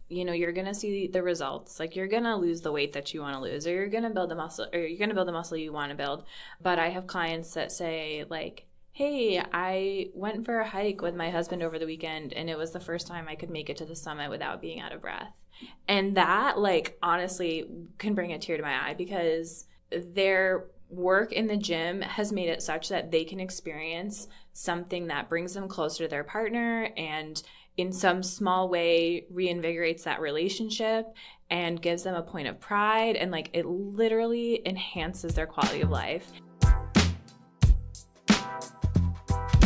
you're going to see the results. Like, you're going to lose the weight that you want to lose, or you're going to build the muscle, or you're going to build the muscle you want to build. But I have clients that say, like, hey, I went for a hike with my husband over the weekend, and it was the first time I could make it to the summit without being out of breath. And that, like, honestly can bring a tear to my eye, because their work in the gym has made it such that they can experience something that brings them closer to their partner and in some small way reinvigorates that relationship and gives them a point of pride, and like it literally enhances their quality of life.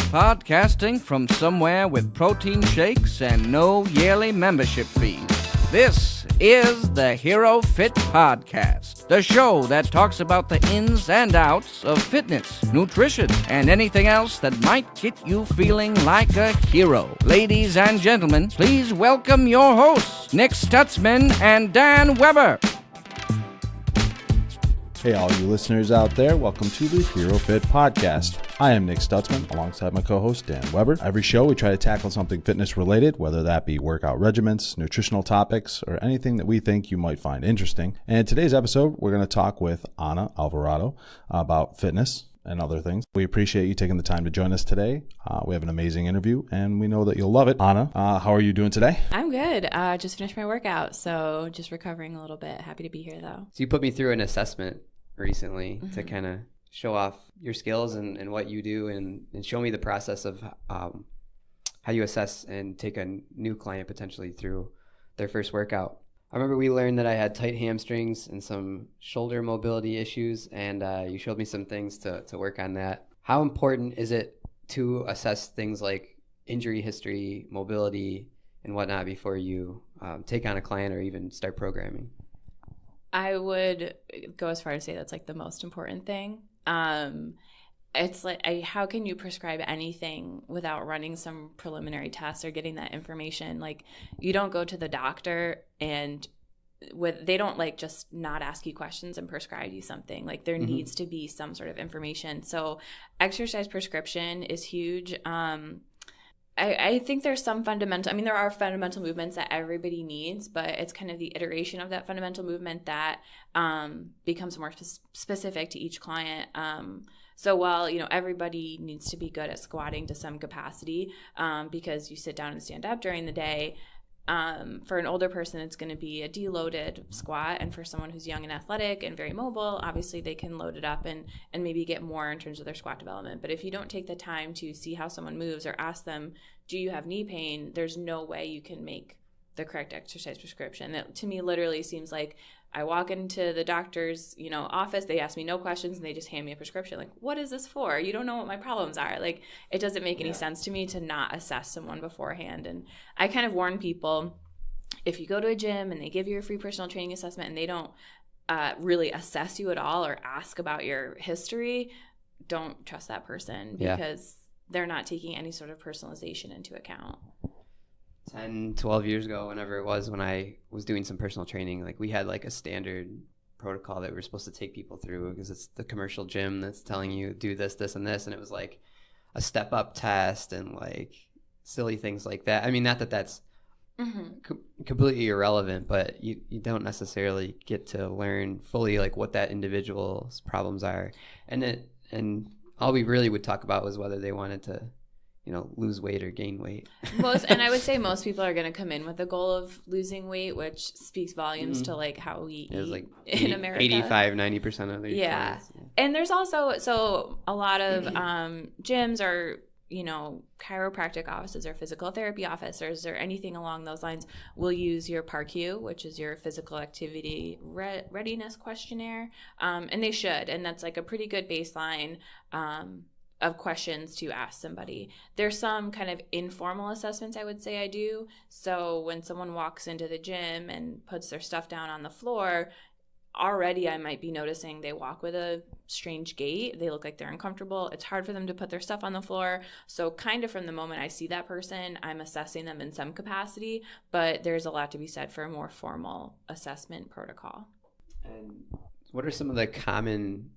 Podcasting from somewhere with protein shakes and no yearly membership fees. This is the HeroFit Podcast, the show that talks about the ins and outs of fitness, nutrition, and anything else that might get you feeling like a hero. Ladies and gentlemen, please welcome your hosts, Nick Stutzman and Dan Weber. Hey, all you listeners out there, welcome to the HeroFit Podcast. I am Nick Stutzman, alongside my co-host Dan Weber. Every show, we try to tackle something fitness related, whether that be workout regimens, nutritional topics, or anything that we think you might find interesting. And in today's episode, we're going to talk with Anna Alvarado about fitness and other things. We appreciate you taking the time to join us today. We have an amazing interview, and we know that you'll love it. Anna, how are you doing today? I'm good. Just finished my workout, so just recovering a little bit. Happy to be here, though. So you put me through an assessment recently to kind of show off your skills and what you do, and show me the process of how you assess and take a new client potentially through their first workout. I remember we learned that I had tight hamstrings and some shoulder mobility issues, and you showed me some things to work on that. How important is it to assess things like injury history, mobility, and whatnot before you take on a client or even start programming? I would go as far as say that's like the most important thing. It's like, how can you prescribe anything without running some preliminary tests or getting that information? Like, you don't go to the doctor and they don't like just not ask you questions and prescribe you something. Like, there needs to be some sort of information. So exercise prescription is huge. I think there's some there are fundamental movements that everybody needs, but it's kind of the iteration of that fundamental movement that becomes more specific to each client. So while, everybody needs to be good at squatting to some capacity because you sit down and stand up during the day, for an older person, it's going to be a deloaded squat. And for someone who's young and athletic and very mobile, obviously they can load it up and maybe get more in terms of their squat development. But if you don't take the time to see how someone moves or ask them, do you have knee pain? There's no way you can make the correct exercise prescription. That to me literally seems like I walk into the doctor's, office, they ask me no questions and they just hand me a prescription. Like, what is this for? You don't know what my problems are. Like, it doesn't make any sense to me to not assess someone beforehand. And I kind of warn people, if you go to a gym and they give you a free personal training assessment and they don't really assess you at all or ask about your history, don't trust that person because they're not taking any sort of personalization into account. 10, 12 years ago, whenever it was, when I was doing some personal training, like we had like a standard protocol that we were supposed to take people through because it's the commercial gym that's telling you do this, this, and this. And it was like a step up test and like silly things like that. I mean, not that that's completely irrelevant, but you don't necessarily get to learn fully like what that individual's problems are. And all we really would talk about was whether they wanted to lose weight or gain weight. And I would say most people are going to come in with the goal of losing weight, which speaks volumes to like how we eat like in America. 85-90% of their clients. And there's also a lot of gyms or chiropractic offices or physical therapy offices or anything along those lines will use your PARQ, which is your physical activity readiness questionnaire, and they should, and that's like a pretty good baseline of questions to ask somebody. There's some kind of informal assessments I would say I do. So when someone walks into the gym and puts their stuff down on the floor, already I might be noticing they walk with a strange gait. They look like they're uncomfortable. It's hard for them to put their stuff on the floor. So kind of from the moment I see that person, I'm assessing them in some capacity, but there's a lot to be said for a more formal assessment protocol. And what are some of the common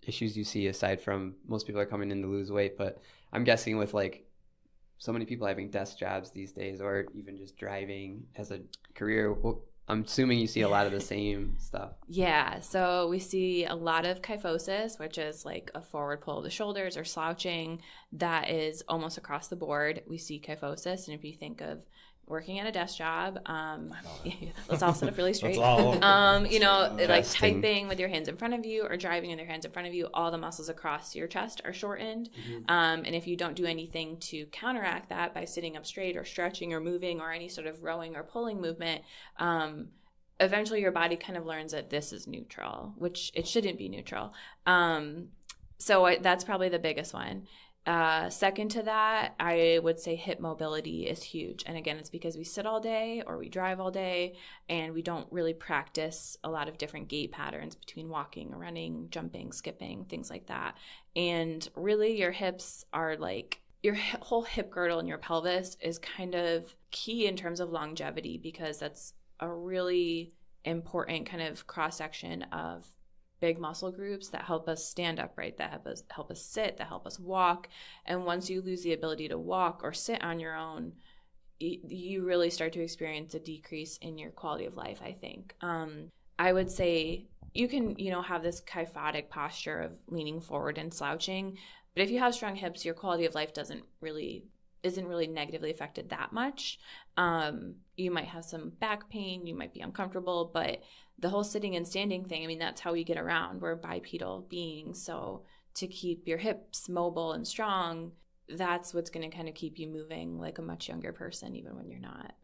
issues you see aside from most people are coming in to lose weight, but I'm guessing with like so many people having desk jobs these days, or even just driving as a career, I'm assuming you see a lot of the same stuff. Yeah, so we see a lot of kyphosis, which is like a forward pull of the shoulders or slouching. That is almost across the board. We see kyphosis, and if you think of working at a desk job, let's all sit up really straight. Like typing with your hands in front of you or driving with your hands in front of you, all the muscles across your chest are shortened. And if you don't do anything to counteract that by sitting up straight or stretching or moving or any sort of rowing or pulling movement, eventually your body kind of learns that this is neutral, which it shouldn't be neutral. So that's probably the biggest one. Second to that, I would say hip mobility is huge. And again, it's because we sit all day or we drive all day and we don't really practice a lot of different gait patterns between walking, running, jumping, skipping, things like that. And really your hips are like, your whole hip girdle and your pelvis is kind of key in terms of longevity, because that's a really important kind of cross-section of big muscle groups that help us stand upright, that help us sit, that help us walk. And once you lose the ability to walk or sit on your own, you really start to experience a decrease in your quality of life, I think. I would say you can, have this kyphotic posture of leaning forward and slouching, but if you have strong hips, your quality of life isn't really negatively affected that much. You might have some back pain, you might be uncomfortable, but the whole sitting and standing thing, I mean, that's how we get around. We're bipedal beings. So to keep your hips mobile and strong, that's what's going to kind of keep you moving like a much younger person, even when you're not.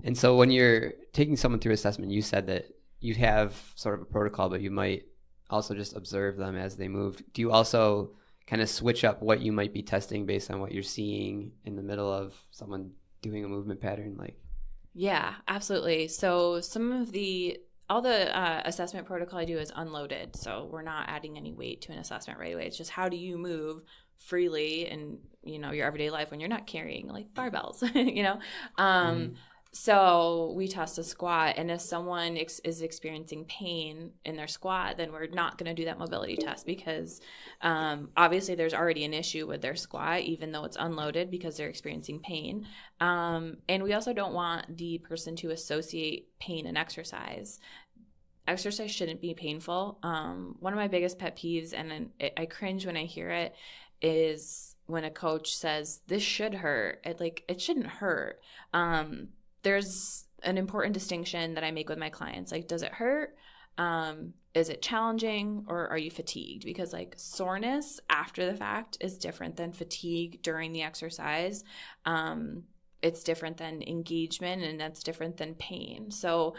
And so when you're taking someone through assessment, you said that you have sort of a protocol, but you might also just observe them as they move. Do you also kind of switch up what you might be testing based on what you're seeing in the middle of someone doing a movement pattern? Yeah, absolutely. So all the assessment protocol I do is unloaded. So we're not adding any weight to an assessment right away. It's just how do you move freely in, your everyday life when you're not carrying like barbells, So we test a squat, and if someone is experiencing pain in their squat, then we're not going to do that mobility test, because obviously there's already an issue with their squat, even though it's unloaded, because they're experiencing pain. And we also don't want the person to associate pain and exercise. Exercise shouldn't be painful. One of my biggest pet peeves, and I cringe when I hear it, is when a coach says, this should hurt. It shouldn't hurt. There's an important distinction that I make with my clients. Like, does it hurt? Is it challenging, or are you fatigued? Because like soreness after the fact is different than fatigue during the exercise. It's different than engagement, and that's different than pain. So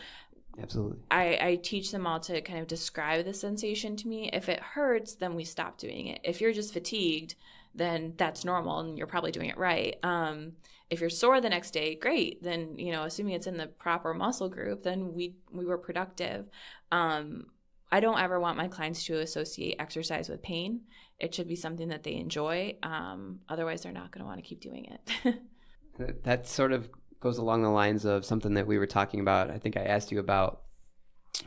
absolutely, I teach them all to kind of describe the sensation to me. If it hurts, then we stop doing it. If you're just fatigued, then that's normal and you're probably doing it right. If you're sore the next day, great. Then, assuming it's in the proper muscle group, then we were productive. I don't ever want my clients to associate exercise with pain. It should be something that they enjoy. Otherwise, they're not going to want to keep doing it. That sort of goes along the lines of something that we were talking about. I think I asked you about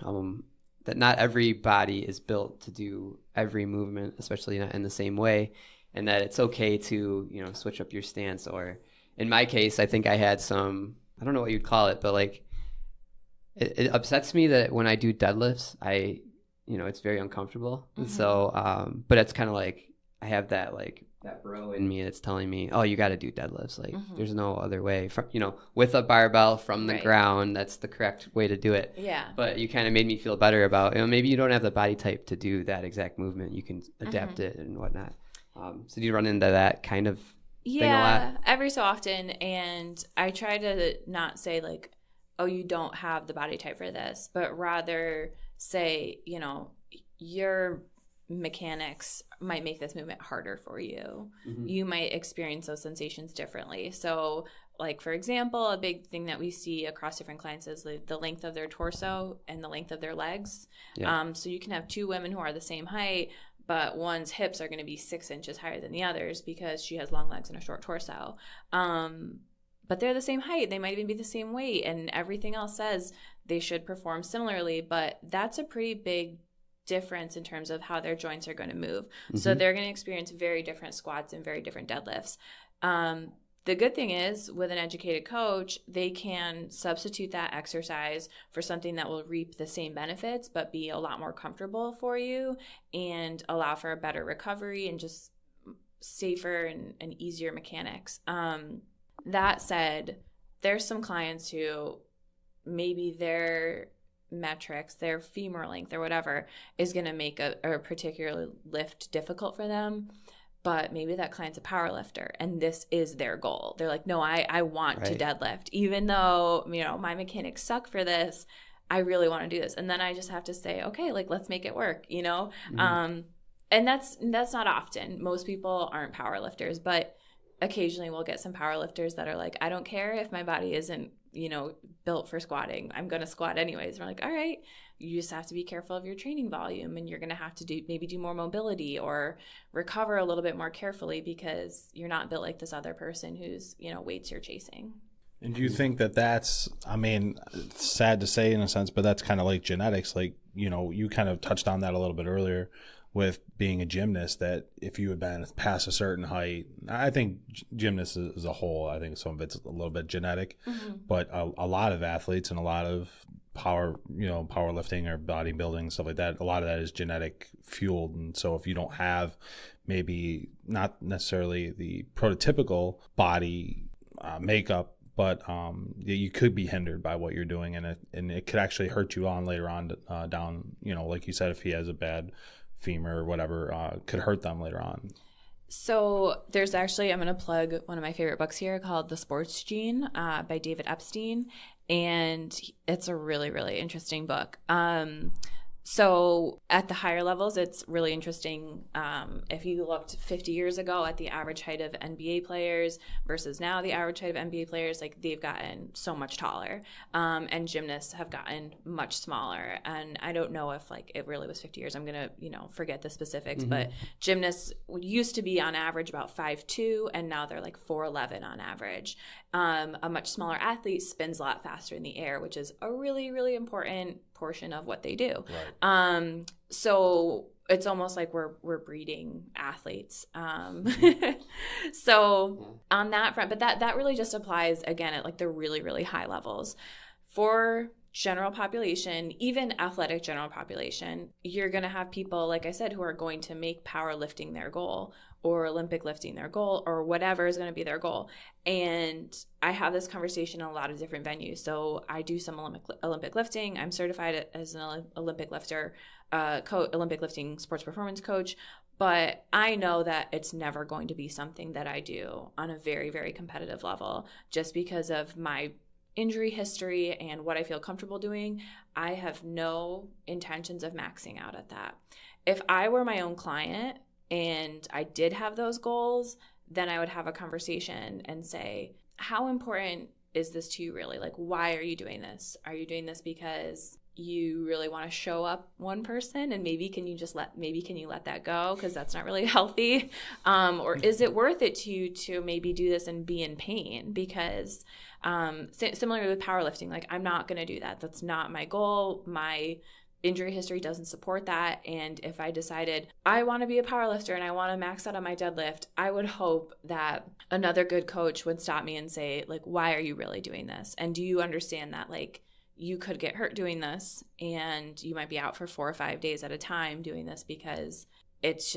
that not every body is built to do every movement, especially not in the same way, and that it's okay to, switch up your stance. Or in my case, I think I had some, I don't know what you'd call it, but like it upsets me that when I do deadlifts, it's very uncomfortable. Mm-hmm. So, but it's kind of like I have that bro in me that's telling me, oh, you got to do deadlifts. Mm-hmm. There's no other way. With a barbell from the ground, that's the correct way to do it. Yeah. But you kind of made me feel better about, maybe you don't have the body type to do that exact movement. You can adapt it and whatnot. So do you run into that kind of thing a lot? Every so often. And I try to not say like, oh, you don't have the body type for this, but rather say, your mechanics might make this movement harder for you. Mm-hmm. You might experience those sensations differently. So like, for example, a big thing that we see across different clients is the length of their torso and the length of their legs. Yeah. So you can have two women who are the same height, but one's hips are going to be 6 inches higher than the others because she has long legs and a short torso. But they're the same height. They might even be the same weight, and everything else says they should perform similarly, but that's a pretty big difference in terms of how their joints are going to move. Mm-hmm. So they're going to experience very different squats and very different deadlifts. The good thing is, with an educated coach, they can substitute that exercise for something that will reap the same benefits, but be a lot more comfortable for you and allow for a better recovery and just safer and easier mechanics. That said, there's some clients who maybe their metrics, their femur length or whatever, is going to make a particular lift difficult for them. But maybe that client's a power lifter and this is their goal. They're like, no, I want to deadlift. Even though, my mechanics suck for this, I really want to do this. And then I just have to say, okay, like, let's make it work, Mm-hmm. And that's not often. Most people aren't power lifters, but occasionally we'll get some power lifters that are like, I don't care if my body isn't, built for squatting. I'm going to squat anyways. We're like, all right, you just have to be careful of your training volume and you're going to have to do more mobility or recover a little bit more carefully because you're not built like this other person whose, weights you're chasing. And do you think that's, it's sad to say in a sense, but that's kind of like genetics. Like, you kind of touched on that a little bit earlier with being a gymnast, that if you had been past a certain height, I think gymnasts as a whole, I think some of it's a little bit genetic, mm-hmm. but a lot of athletes and a lot of powerlifting or bodybuilding, stuff like that, a lot of that is genetic fueled. And so if you don't have maybe not necessarily the prototypical body makeup, but you could be hindered by what you're doing, and it could actually hurt you later on down, like you said, if he has a bad femur or whatever, could hurt them later on. So there's actually, I'm going to plug one of my favorite books here called The Sports Gene by David Epstein. And it's a really, really interesting book. So at the higher levels, it's really interesting. If you looked 50 years ago at the average height of NBA players versus now the average height of NBA players, like, they've gotten so much taller, and gymnasts have gotten much smaller. And I don't know if it really was 50 years. I'm going to, forget the specifics, mm-hmm. but gymnasts used to be on average about 5'2", and now they're like 4'11" on average. A much smaller athlete spins a lot faster in the air, which is a really, really important portion of what they do. Right. So it's almost like we're breeding athletes. So on that front, but that really just applies again at the really, really high levels. For general population, even athletic general population, you're going to have people, like I said, who are going to make powerlifting their goal or Olympic lifting their goal or whatever is going to be their goal. And I have this conversation in a lot of different venues. So I do some Olympic lifting. I'm certified as an Olympic lifter, Olympic lifting sports performance coach. But I know that it's never going to be something that I do on a very, very competitive level just because of my injury history and what I feel comfortable doing. I have no intentions of maxing out at that. If I were my own client and I did have those goals, then I would have a conversation and say, how important is this to you really? Why are you doing this? Are you doing this because you really want to show up one person and maybe can you let that go because that's not really healthy? Or is it worth it to you to maybe do this and be in pain? Because similarly with powerlifting, I'm not going to do that. That's not my goal. My injury history doesn't support that. And if I decided I want to be a powerlifter and I want to max out on my deadlift, I would hope that another good coach would stop me and say, why are you really doing this? And do you understand that, you could get hurt doing this and you might be out for 4 or 5 days at a time doing this because it's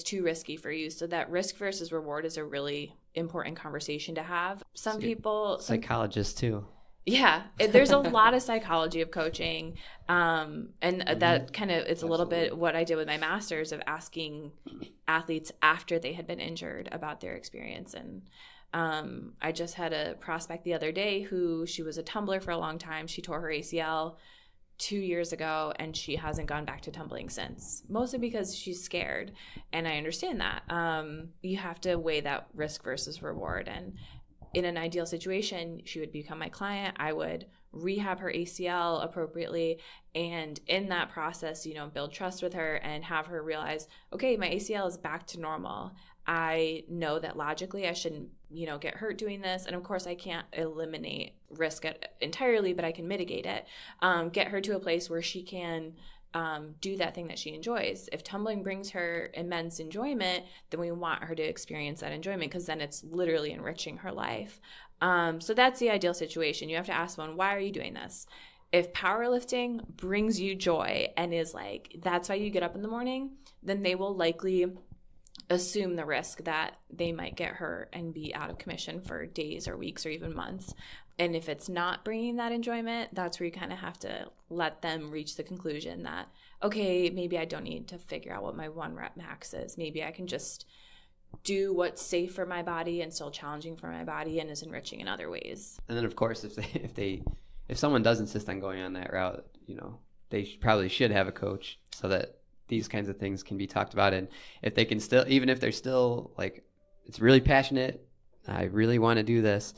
too risky for you. So that risk versus reward is a really important conversation to have. Some people... Psychologists too. Yeah, there's a lot of psychology of coaching, and that kind of, it's a little bit what I did with my master's of asking athletes after they had been injured about their experience. And I just had a prospect the other day who, she was a tumbler for a long time. She tore her ACL 2 years ago, and she hasn't gone back to tumbling since, mostly because she's scared. And I understand that. You have to weigh that risk versus reward. And in an ideal situation, she would become my client. I would rehab her ACL appropriately. And in that process, build trust with her and have her realize, okay, my ACL is back to normal. I know that logically I shouldn't, get hurt doing this. And of course I can't eliminate risk entirely, but I can mitigate it. Get her to a place where she can do that thing that she enjoys. If tumbling brings her immense enjoyment, then we want her to experience that enjoyment, because then it's literally enriching her life. So that's the ideal situation. You have to ask someone, why are you doing this? If powerlifting brings you joy and is like, that's why you get up in the morning, then they will likely assume the risk that they might get hurt and be out of commission for days or weeks or even months. And if it's not bringing that enjoyment, that's where you kind of have to let them reach the conclusion that, okay, maybe I don't need to figure out what my 1 rep max is. Maybe I can just do what's safe for my body and still challenging for my body and is enriching in other ways. And then of course, if someone does insist on going on that route, they probably should have a coach so that these kinds of things can be talked about. And if they can still, even if they're still like, it's really passionate, I really want to do this,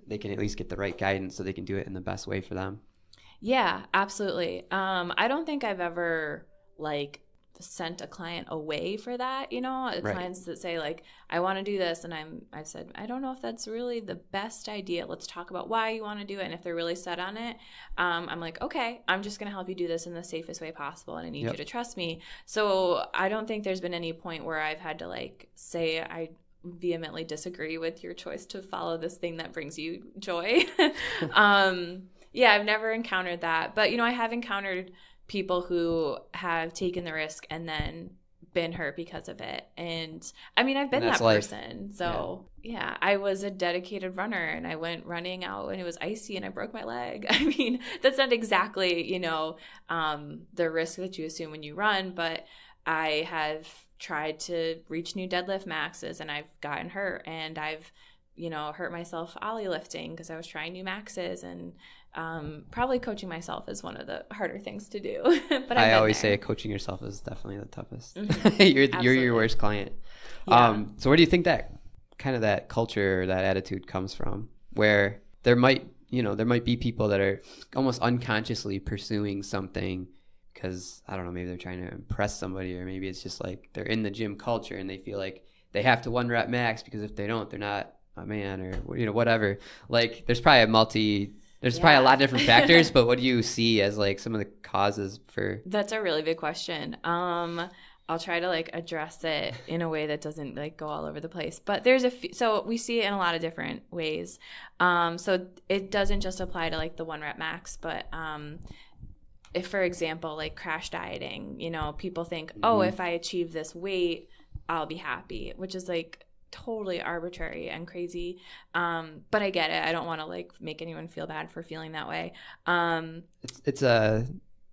they can at least get the right guidance so they can do it in the best way for them. Yeah, absolutely. I don't think I've ever like sent a client away for that, Right. Clients that say like, I want to do this, and I've said, I don't know if that's really the best idea. Let's talk about why you want to do it. And if they're really set on it, I'm like, okay, I'm just going to help you do this in the safest way possible, and I need you to trust me. So I don't think there's been any point where I've had to like say I vehemently disagree with your choice to follow this thing that brings you joy. Yeah, I've never encountered that, but I have encountered people who have taken the risk and then been hurt because of it. And I mean, I've been that person. So yeah, I was a dedicated runner, and I went running out when it was icy and I broke my leg. I mean, that's not exactly, the risk that you assume when you run, but I have tried to reach new deadlift maxes, and I've gotten hurt, and I've, hurt myself ollie lifting because I was trying new maxes, and probably coaching myself is one of the harder things to do. But I always say coaching yourself is definitely the toughest. Mm-hmm. You're your worst client. Yeah. So where do you think that kind of that culture, that attitude comes from, where there might be people that are almost unconsciously pursuing something because, I don't know, maybe they're trying to impress somebody, or maybe it's just like they're in the gym culture and they feel like they have to 1 rep max, because if they don't, they're not a man, or whatever. Like there's probably probably a lot of different factors, but what do you see as like some of the causes for? That's a really big question. I'll try to like address it in a way that doesn't like go all over the place, but there's so we see it in a lot of different ways. So it doesn't just apply to like the 1 rep max, but if, for example, like crash dieting, people think, oh, if I achieve this weight, I'll be happy, which is like totally arbitrary and crazy. But I get it. I don't want to like make anyone feel bad for feeling that way.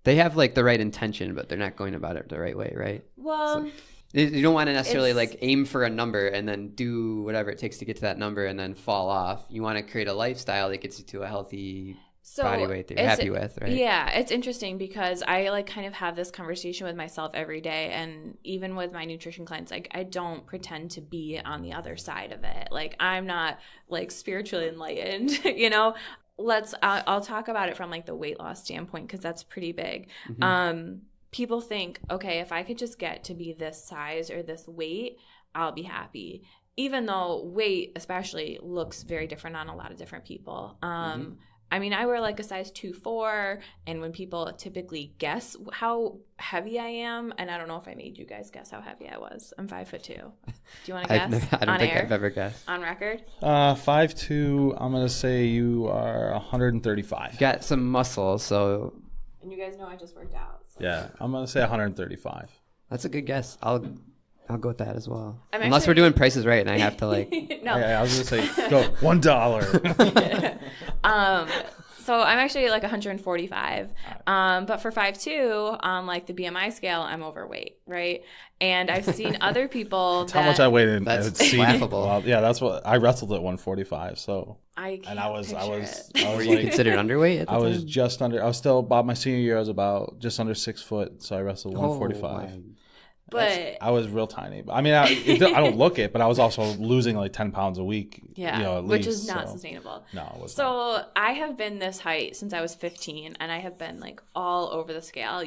They have like the right intention, but they're not going about it the right way, right? Well, so you don't want to necessarily like aim for a number and then do whatever it takes to get to that number and then fall off. You want to create a lifestyle that gets you to a healthy body weight that you're happy with, right? Yeah, it's interesting because I like kind of have this conversation with myself every day, and even with my nutrition clients, like I don't pretend to be on the other side of it. Like I'm not like spiritually enlightened, I'll talk about it from like the weight loss standpoint, because that's pretty big. People think, okay, if I could just get to be this size or this weight, I'll be happy. Even though weight especially looks very different on a lot of different people. I mean, I wear like a size 2-4, and when people typically guess how heavy I am, and I don't know if I made you guys guess how heavy I was. I'm 5'2". Do you want to guess? I don't think I've ever guessed. On record? 5'2". I'm going to say you are 135. Got some muscle, so. And you guys know I just worked out. So. Yeah, I'm going to say 135. That's a good guess. I'll go with that as well. Unless we're doing prices right and I have to like. No. Yeah, I was going to say, go $1. So I'm actually like 145. But for 5'2", on like the BMI scale, I'm overweight, right? And I've seen other people how much I weighed in. That's laughable. Well, yeah, that's what I wrestled at 145. So I was Were you considered underweight at the time? was just under. I was still about my senior year. I was about just under 6 foot. So I wrestled 145. But I was real tiny. I mean, I don't look it, but I was also losing like 10 pounds a week. Yeah, at which least, is not sustainable. No, it wasn't. So I have been this height since I was 15, and I have been like all over the scale.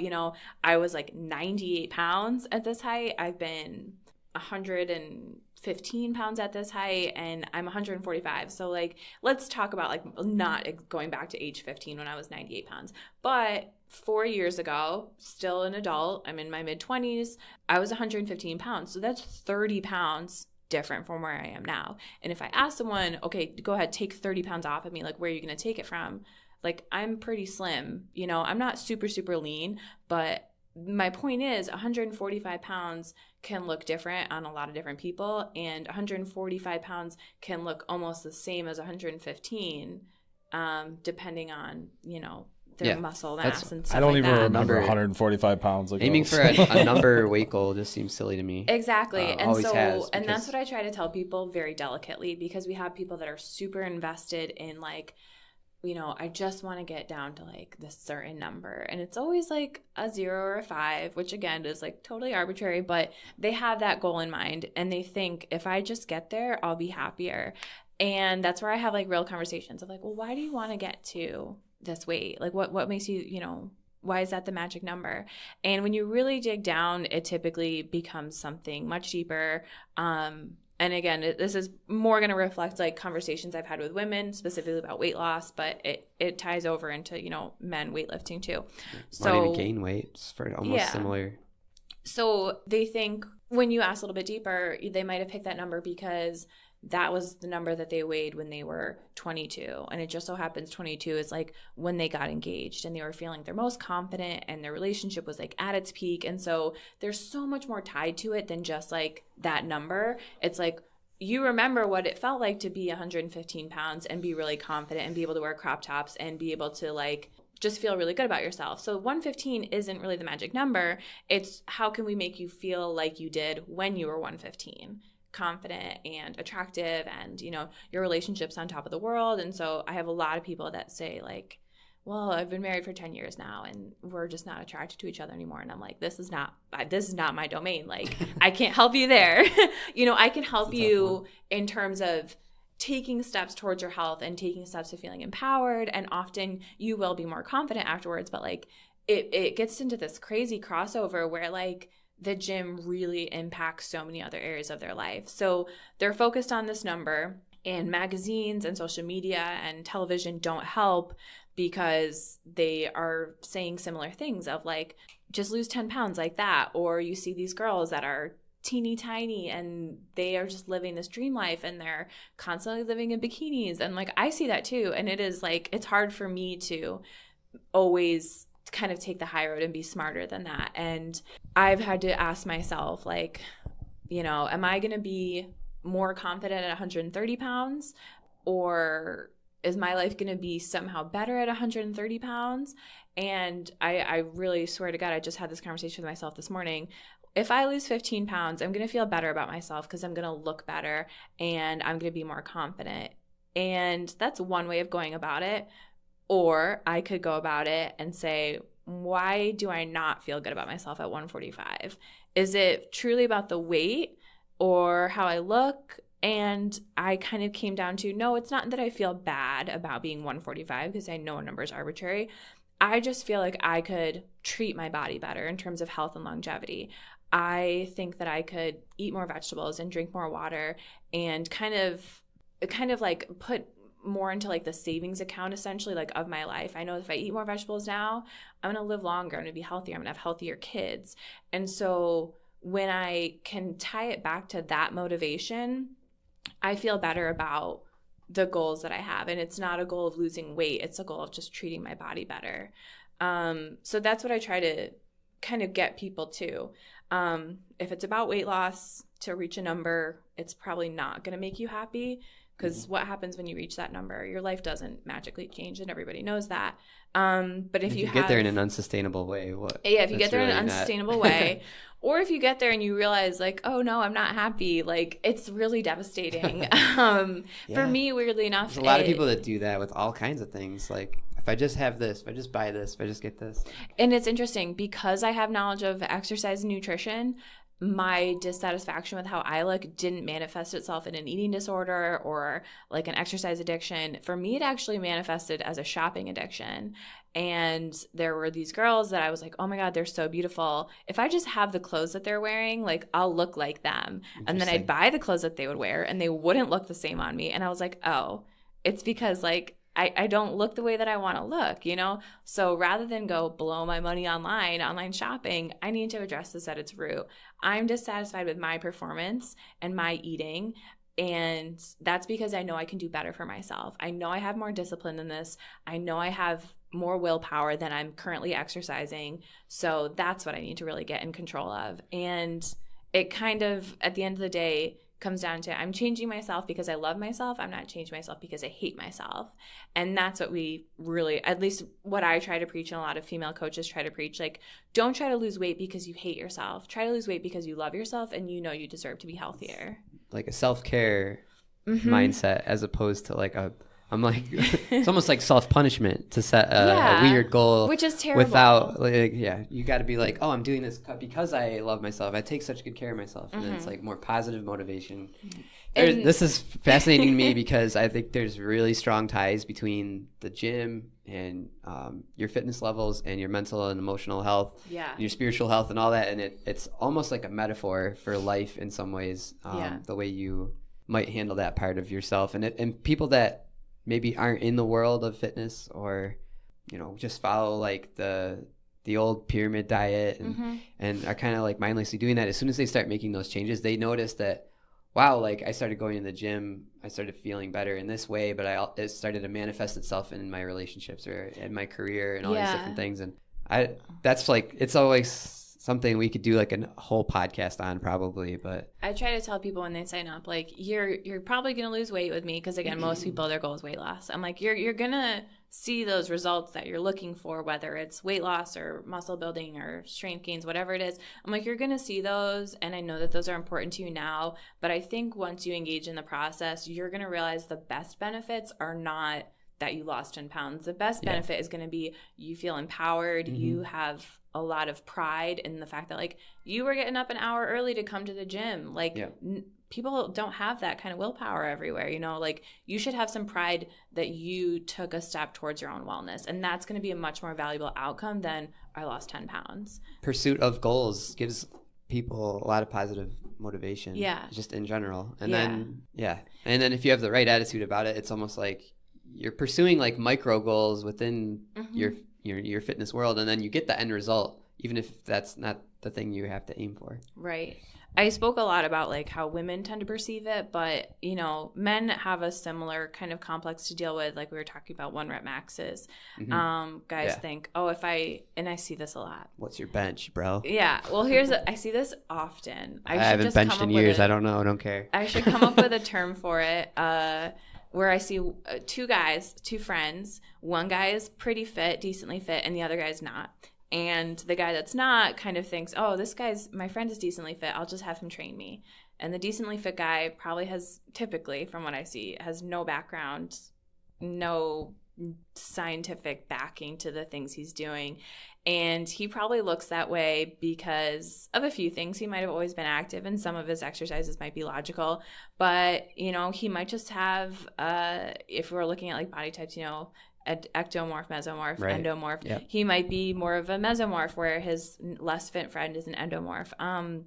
I was like 98 pounds at this height. I've been 100 and 15 pounds at this height and I'm 145. So like, let's talk about like not going back to age 15 when I was 98 pounds. But 4 years ago, still an adult, I'm in my mid 20s, I was 115 pounds. So that's 30 pounds different from where I am now. And if I ask someone, okay, go ahead, take 30 pounds off of me, like where are you going to take it from? Like I'm pretty slim, you know, I'm not super, super lean, but my point is 145 pounds can look different on a lot of different people, and 145 pounds can look almost the same as 115, depending on, you know, their muscle mass and stuff. I don't like even that. remember 145 pounds ago. Aiming for a number weight goal just seems silly to me. Exactly. And so, has, and that's what I try to tell people very delicately, because we have people that are super invested in like, you know, I just want to get down to like this certain number. And it's always like a 0 or a 5, which again is like totally arbitrary, but they have that goal in mind and they think if I just get there, I'll be happier. And that's where I have like real conversations of like, well, why do you want to get to this weight? Like what makes you, you know, why is that the magic number? And when you really dig down, it typically becomes something much deeper. And again, this is more going to reflect like conversations I've had with women specifically about weight loss, but it ties over into, you know, men weightlifting too. So wanting to gain weight, it's for almost similar. So they think when you ask a little bit deeper, they might have picked that number because that was the number that they weighed when they were 22. And it just so happens 22 is like when they got engaged and they were feeling their most confident and their relationship was like at its peak. And so there's so much more tied to it than just like that number. It's like you remember what it felt like to be 115 pounds and be really confident and be able to wear crop tops and be able to like just feel really good about yourself. So 115 isn't really the magic number. It's how can we make you feel like you did when you were 115? Confident and attractive, and you know your relationship's on top of the world. And so I have a lot of people that say like, well, I've been married for 10 years now and we're just not attracted to each other anymore. And I'm like, this is not my domain. Like I can't help you there. You know, I can help you in terms of taking steps towards your health and taking steps to feeling empowered, and often you will be more confident afterwards. But like it gets into this crazy crossover where like the gym really impacts so many other areas of their life. So they're focused on this number, and magazines and social media and television don't help because they are saying similar things of like, just lose 10 pounds like that. Or you see these girls that are teeny tiny and they are just living this dream life and they're constantly living in bikinis. And like, I see that too. And it is like, it's hard for me to always kind of take the high road and be smarter than that. And I've had to ask myself, like, you know, am I going to be more confident at 130 pounds, or is my life going to be somehow better at 130 pounds? And I really swear to God, I just had this conversation with myself this morning. If I lose 15 pounds, I'm going to feel better about myself because I'm going to look better and I'm going to be more confident. And that's one way of going about it. Or I could go about it and say, why do I not feel good about myself at 145? Is it truly about the weight or how I look? And I kind of came down to, no, it's not that I feel bad about being 145 because I know a number is arbitrary. I just feel like I could treat my body better in terms of health and longevity. I think that I could eat more vegetables and drink more water and kind of like put more into like the savings account essentially like of my life. I know if I eat more vegetables now, I'm going to live longer, I'm going to be healthier, I'm going to have healthier kids. And so when I can tie it back to that motivation, I feel better about the goals that I have. And it's not a goal of losing weight, it's a goal of just treating my body better. So that's what I try to kind of get people to. If it's about weight loss, to reach a number, it's probably not going to make you happy. Because what happens when you reach that number? Your life doesn't magically change, and everybody knows that. But if you get there in an unsustainable way, if you get there in an unsustainable way, or if you get there and you realize like, oh no, I'm not happy, like it's really devastating. For me, weirdly enough, there's a lot of people that do that with all kinds of things. Like if I just have this, if I just buy this, if I just get this. And it's interesting because I have knowledge of exercise and nutrition. my dissatisfaction with how I look didn't manifest itself in an eating disorder or like an exercise addiction. For me, it actually manifested as a shopping addiction. And there were these girls that I was like, oh my God, they're so beautiful. If I just have the clothes that they're wearing, like I'll look like them. And then I'd buy the clothes that they would wear and they wouldn't look the same on me. And I was like, oh, it's because like I don't look the way that I want to look, you know? So rather than go blow my money online shopping, I need to address this at its root. I'm dissatisfied with my performance and my eating. And that's because I know I can do better for myself. I know I have more discipline than this. I know I have more willpower than I'm currently exercising. So that's what I need to really get in control of. And it kind of, at the end of the day, comes down to I'm changing myself because I love myself. I'm not changing myself because I hate myself. And that's what we really, at least what I try to preach and a lot of female coaches try to preach, like, don't try to lose weight because you hate yourself. Try to lose weight because you love yourself and you know you deserve to be healthier. Like a self-care mindset as opposed to like it's almost like self-punishment to set a weird goal, which is terrible. Without you got to be like, oh, I'm doing this because I love myself. I take such good care of myself, and then it's like more positive motivation. This is fascinating to me because I think there's really strong ties between the gym and your fitness levels and your mental and emotional health, and your spiritual health and all that. And it's almost like a metaphor for life in some ways, the way you might handle that part of yourself. And people that maybe aren't in the world of fitness or, you know, just follow like the old pyramid diet and are kind of like mindlessly doing that. As soon as they start making those changes, they notice that, wow, like I started going to the gym, I started feeling better in this way, but it started to manifest itself in my relationships or in my career and all these different things. And that's like, it's always something we could do like a whole podcast on probably. But I try to tell people when they sign up, like, you're probably going to lose weight with me. Cause again, most people, their goal is weight loss. I'm like, you're going to see those results that you're looking for, whether it's weight loss or muscle building or strength gains, whatever it is. I'm like, you're going to see those. And I know that those are important to you now. But I think once you engage in the process, you're going to realize the best benefits are not that you lost 10 pounds. The best benefit is going to be you feel empowered. You have a lot of pride in the fact that like you were getting up an hour early to come to the gym. Like people don't have that kind of willpower everywhere, you know, like you should have some pride that you took a step towards your own wellness. And that's going to be a much more valuable outcome than I lost 10 pounds. Pursuit of goals gives people a lot of positive motivation. Just in general. And then if you have the right attitude about it, it's almost like you're pursuing like micro goals within your fitness world, and then you get the end result, even if that's not the thing you have to aim for. Right. I spoke a lot about like how women tend to perceive it, but you know, men have a similar kind of complex to deal with. Like we were talking about 1 rep maxes. Guys think, oh, and I see this a lot. What's your bench, bro? Yeah. Well, I see this often. I haven't benched in years. I don't know. I don't care. I should come up with a term for it. Where I see 2 friends. One guy is pretty fit, decently fit, and the other guy's not. And the guy that's not kind of thinks, oh, my friend is decently fit, I'll just have him train me. And the decently fit guy probably typically, from what I see, has no background, no scientific backing to the things he's doing. And he probably looks that way because of a few things. He might have always been active and some of his exercises might be logical, but you know, he might just have, if we're looking at like body types, you know, ectomorph, mesomorph, endomorph. Yep. He might be more of a mesomorph where his less fit friend is an endomorph.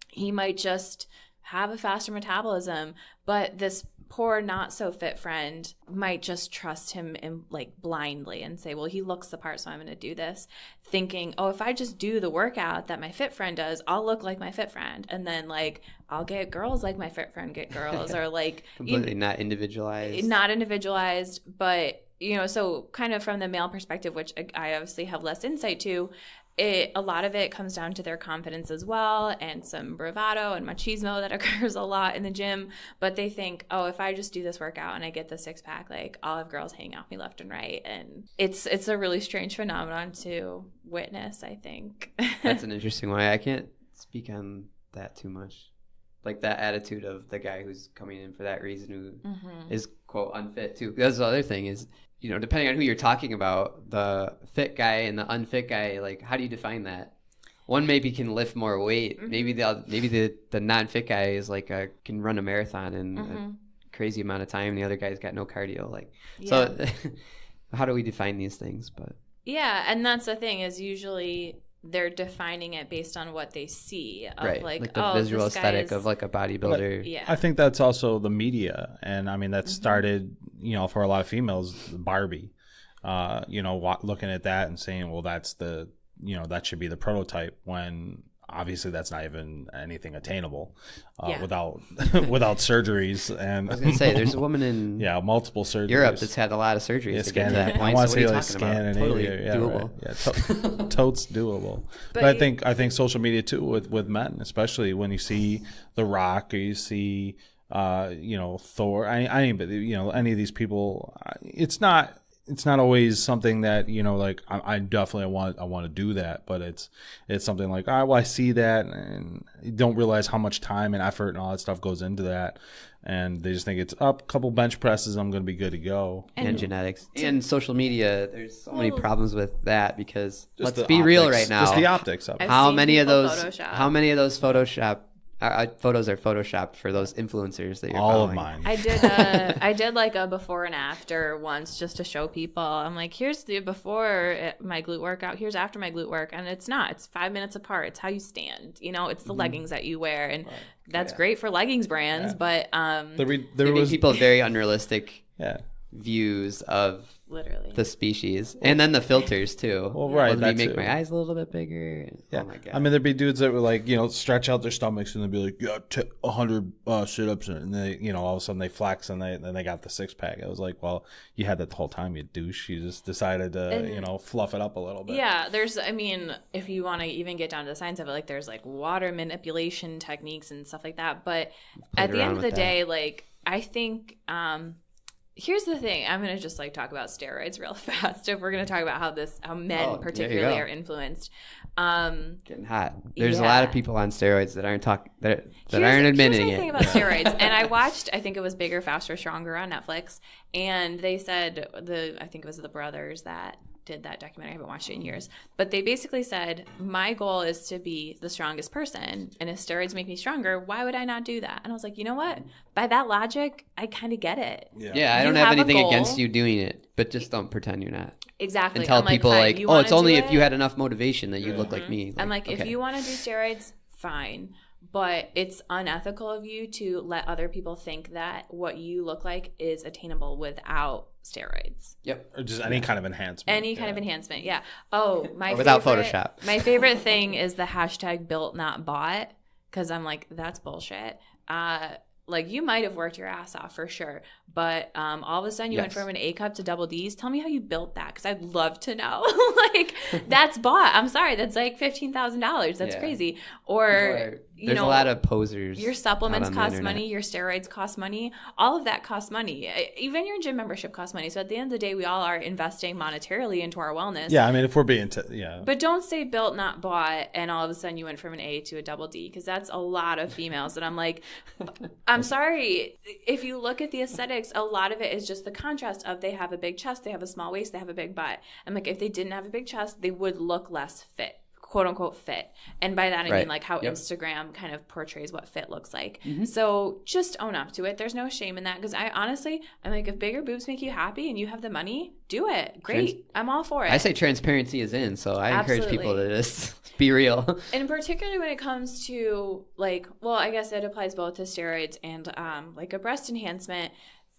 He might just have a faster metabolism, but this poor not so fit friend might just trust him in, like blindly and say, well, he looks the part, so I'm going to do this, thinking, oh, if I just do the workout that my fit friend does, I'll look like my fit friend, and then like I'll get girls like my fit friend get girls, or like completely not individualized, but you know, so kind of from the male perspective, which I obviously have less insight to, a lot of it comes down to their confidence as well, and some bravado and machismo that occurs a lot in the gym. But they think, oh, if I just do this workout and I get the 6-pack, like I'll have girls hanging off me left and right. And it's a really strange phenomenon to witness, I think. That's an interesting one. I can't speak on that too much. Like that attitude of the guy who's coming in for that reason who is, quote, unfit too. That's the other thing is, you know, depending on who you're talking about, the fit guy and the unfit guy, like, how do you define that? one maybe can lift more weight. Maybe the non-fit guy is like can run a marathon in a crazy amount of time. The other guy's got no cardio. Like, so how do we define these things? But yeah, and that's the thing is usually they're defining it based on what they see of like the visual aesthetic of like a bodybuilder. Yeah, I think that's also the media, and I mean that started, you know, for a lot of females, Barbie. You know, looking at that and saying, well, that's the, you know, that should be the prototype, when obviously that's not even anything attainable without surgeries. And I was gonna say, there's a woman in multiple surgeries. Europe that's had a lot of surgeries to get to that point. I want so to say what are like you talking about? Totally doable. Right. Yeah, totes doable. But I think social media too with men, especially when you see The Rock or you see you know, Thor. But you know, any of these people, it's not always something that, you know, like I definitely want to do that, but it's something like, all right, well, I see that, and you don't realize how much time and effort and all that stuff goes into that, and they just think it's up a couple bench presses, I'm going to be good to go. And genetics and social media, there's so many problems with that, because let's be optics, real right now. Just the optics of it. How many of those Photoshop photos are photoshopped for those influencers that you're all following? of mine. I did like a before and after once, just to show people. I'm like, here's the before my glute workout, here's after my glute work, and it's 5 minutes apart. It's how you stand, you know, it's the leggings that you wear, and that's great for leggings brands, but there was people very unrealistic views of literally the species, and then the filters too. Well, right, let me make my eyes a little bit bigger. Yeah. Oh my god. I mean, there'd be dudes that would, like, you know, stretch out their stomachs and they'd be like, 100 sit-ups, and they, you know, all of a sudden they flex and then they got the six-pack. I was like, well, you had that the whole time, you douche. You just decided to, you know, fluff it up a little bit. Yeah, I mean, if you want to even get down to the science of it, like, there's like water manipulation techniques and stuff like that, but at the end of the day, like, I think here's the thing. I'm going to just like talk about steroids real fast if we're going to talk about how men particularly are influenced. Getting hot. There's a lot of people on steroids that aren't aren't admitting it. Here's the thing about steroids. And I watched, I think it was Bigger, Faster, Stronger on Netflix. And they said, I think it was the brothers that did that documentary. I haven't watched it in years. But they basically said, my goal is to be the strongest person. And if steroids make me stronger, why would I not do that? And I was like, you know what? By that logic, I kind of get it. Yeah, I don't have anything against you doing it, but just don't pretend you're not. Exactly. And tell people like, oh, it's only if you had enough motivation that you'd look like me. I'm like, if you want to do steroids, fine. But it's unethical of you to let other people think that what you look like is attainable without steroids. Yep. Or just any kind of enhancement. Any kind of enhancement, yeah. Oh, without Photoshop. My favorite thing is the hashtag built not bought, because I'm like, that's bullshit. Like, you might have worked your ass off for sure, but all of a sudden you went from an A cup to double D's. Tell me how you built that, because I'd love to know. Like, that's bought. I'm sorry, that's like $15,000. That's crazy. Or there's a lot of posers. Your supplements cost money. Your steroids cost money. All of that costs money. Even your gym membership costs money. So at the end of the day, we all are investing monetarily into our wellness. Yeah, I mean, if we're being But don't say built not bought, and all of a sudden you went from an A to a double D, because that's a lot of females. And I'm like, I'm sorry. If you look at the aesthetics, a lot of it is just the contrast of they have a big chest, they have a small waist, they have a big butt. I'm like, if they didn't have a big chest, they would look less fit, quote unquote fit. And by that I mean like how Instagram kind of portrays what fit looks like. So just own up to it. There's no shame in that, because I'm like, if bigger boobs make you happy and you have the money, do it. Great. I'm all for it. I say transparency is in, so I encourage people to just be real. And particularly when it comes to like, well, I guess it applies both to steroids and like a breast enhancement.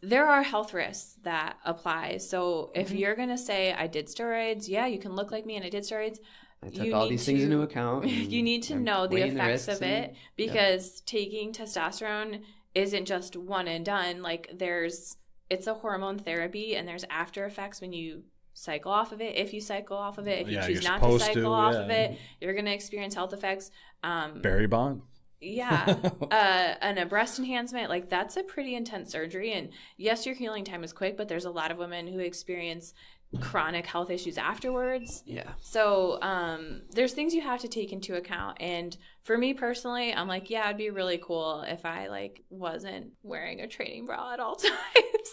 There are health risks that apply. So if you're going to say, I did steroids, yeah, you can look like me and I did steroids. I took all these things into account. You need to know the effects of it, because taking testosterone isn't just one and done. Like, it's a hormone therapy, and there's after effects when you cycle off of it. If you cycle off of it, if you choose not to cycle off of it, you're going to experience health effects. Barry Bonds. Yeah. And a breast enhancement, like, that's a pretty intense surgery. And yes, your healing time is quick, but there's a lot of women who experience chronic health issues afterwards. Yeah. So there's things you have to take into account. And for me personally, I'm like, yeah, it'd be really cool if I like wasn't wearing a training bra at all times.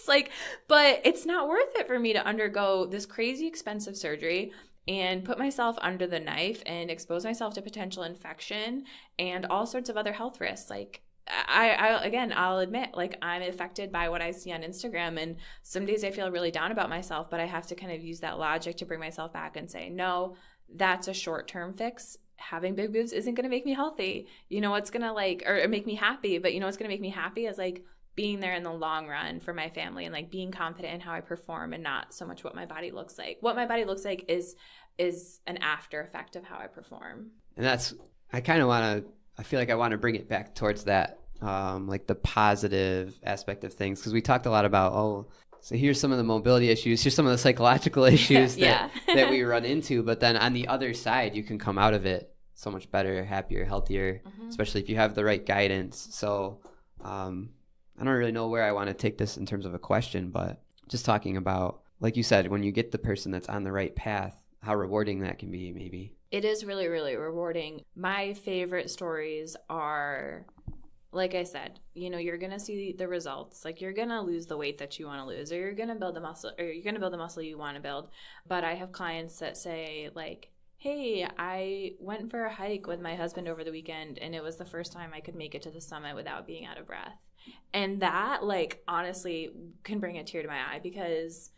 Like, but it's not worth it for me to undergo this crazy expensive surgery and put myself under the knife and expose myself to potential infection and all sorts of other health risks. Like I'll admit, like, I'm affected by what I see on Instagram, and some days I feel really down about myself, but I have to kind of use that logic to bring myself back and say, no, that's a short-term fix. Having big boobs isn't going to make me healthy. You know what's going to or make me happy, but you know what's going to make me happy is like being there in the long run for my family and like being confident in how I perform and not so much what my body looks like. What my body looks like is an after effect of how I perform. And I feel like I want to bring it back towards that, like the positive aspect of things. Because we talked a lot about, so here's some of the mobility issues, here's some of the psychological issues that we run into. But then on the other side, you can come out of it so much better, happier, healthier, especially if you have the right guidance. So I don't really know where I want to take this in terms of a question, but just talking about, like you said, when you get the person that's on the right path, how rewarding that can be, maybe. It is really, really rewarding. My favorite stories are, like I said, you know, you're going to see the results. Like, you're going to lose the weight that you want to lose, or you're going to build the muscle, or you're going to build the muscle you want to build. But I have clients that say, like, hey, I went for a hike with my husband over the weekend, and it was the first time I could make it to the summit without being out of breath. And that, like, honestly can bring a tear to my eye, because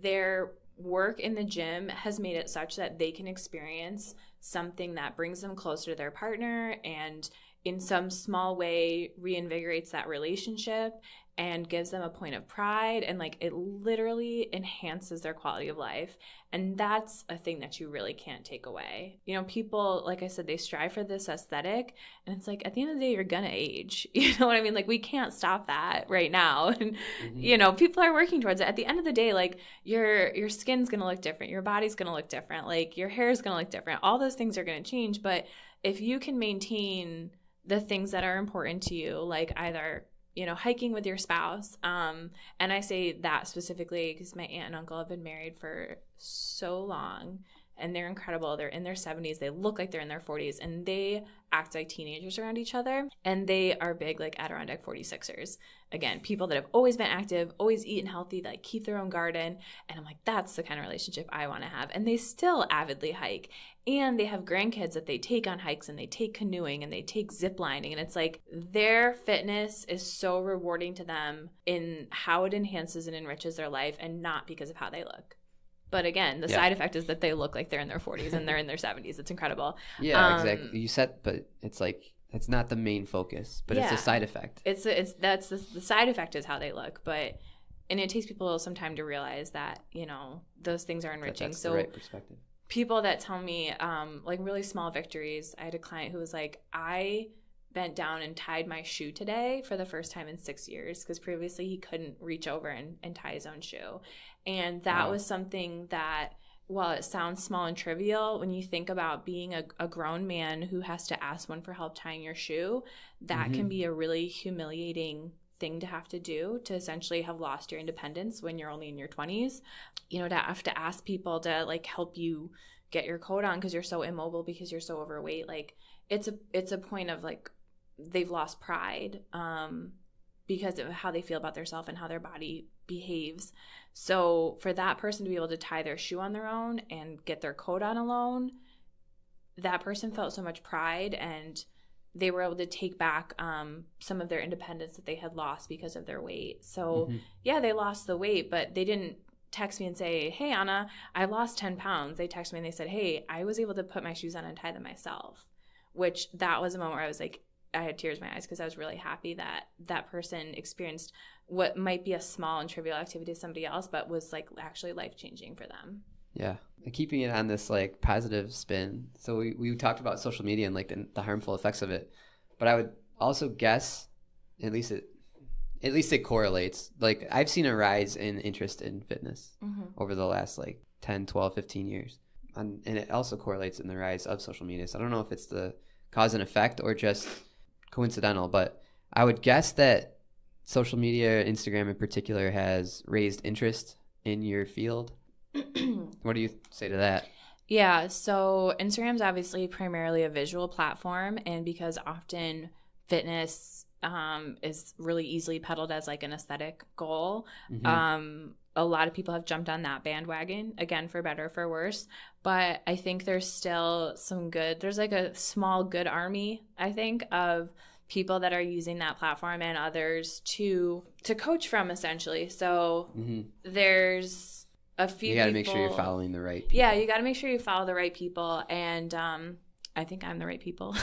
their work in the gym has made it such that they can experience something that brings them closer to their partner and in some small way reinvigorates that relationship and gives them a point of pride, and like it literally enhances their quality of life. And that's a thing that you really can't take away. You know, people, like I said, they strive for this aesthetic, and it's like, at the end of the day, you're gonna age. You know what I mean? Like, we can't stop that right now. And you know, people are working towards it. At the end of the day, like, your skin's gonna look different, your body's gonna look different, like your hair's gonna look different. All those things are gonna change. But if you can maintain the things that are important to you, like either, you know, hiking with your spouse. And I say that specifically because my aunt and uncle have been married for so long, and they're incredible. They're in their 70s. They look like they're in their 40s, and they act like teenagers around each other. And they are big, like Adirondack 46ers. Again, people that have always been active, always eaten healthy, that keep their own garden. And I'm like, that's the kind of relationship I want to have. And they still avidly hike. And they have grandkids that they take on hikes, and they take canoeing, and they take zip lining. And it's like their fitness is so rewarding to them in how it enhances and enriches their life, and not because of how they look. But again, the side effect is that they look like they're in their 40s and they're in their 70s. It's incredible. Yeah, exactly. You said, but it's like, it's not the main focus, but it's a side effect. The side effect is how they look, and it takes people some time to realize that, you know, those things are enriching. That's the right perspective. People that tell me, like, really small victories. I had a client who was like, I bent down and tied my shoe today for the first time in 6 years, because previously he couldn't reach over and tie his own shoe. And that was something that, while it sounds small and trivial, when you think about being a grown man who has to ask one for help tying your shoe, that can be a really humiliating thing to have to do, to essentially have lost your independence when you're only in your 20s. You know, to have to ask people to like help you get your coat on because you're so immobile, because you're so overweight. Like, it's a point of like, they've lost pride because of how they feel about themselves and how their body behaves. So for that person to be able to tie their shoe on their own and get their coat on alone, that person felt so much pride, and they were able to take back some of their independence that they had lost because of their weight. So they lost the weight, but they didn't text me and say, hey, Anna, I lost 10 pounds. They texted me and they said, hey, I was able to put my shoes on and tie them myself, which that was a moment where I was like, I had tears in my eyes, because I was really happy that that person experienced what might be a small and trivial activity to somebody else, but was like actually life-changing for them. Yeah. And keeping it on this like positive spin. So we talked about social media and like the harmful effects of it, but I would also guess, at least it correlates. Like, I've seen a rise in interest in fitness over the last like 10, 12, 15 years. And it also correlates in the rise of social media. So I don't know if it's the cause and effect or just coincidental, but I would guess that social media, Instagram in particular, has raised interest in your field. What do you say to that? Yeah, so Instagram's obviously primarily a visual platform, and because often fitness is really easily peddled as like an aesthetic goal, a lot of people have jumped on that bandwagon, again, for better or for worse. But I think there's still there's like a small good army, I think, of people that are using that platform and others to coach from, essentially. So there's a few. You got to make sure you're following the right people. Yeah, you got to make sure you follow the right people, and I think I'm the right people.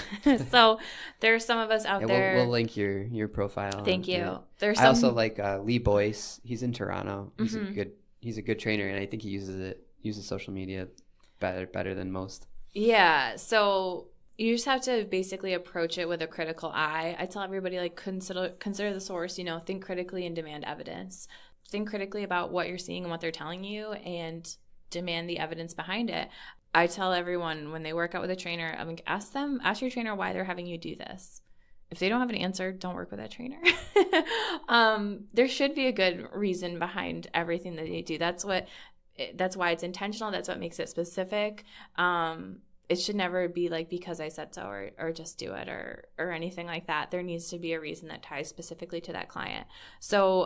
So there's some of us out there. We'll link your profile. Thank you. I also like Lee Boyce. He's in Toronto. He's a good trainer, and I think he uses social media better than most. Yeah. So you just have to basically approach it with a critical eye. I tell everybody, like, consider the source, think critically and demand evidence. Think critically about what you're seeing and what they're telling you, and demand the evidence behind it. I tell everyone when they work out with a trainer, I'm like, ask your trainer why they're having you do this. If they don't have an answer, don't work with that trainer. There should be a good reason behind everything that they do. That's why it's intentional. That's what makes it specific. It should never be like, because I said so, or just do it, or anything like that. There needs to be a reason that ties specifically to that client. So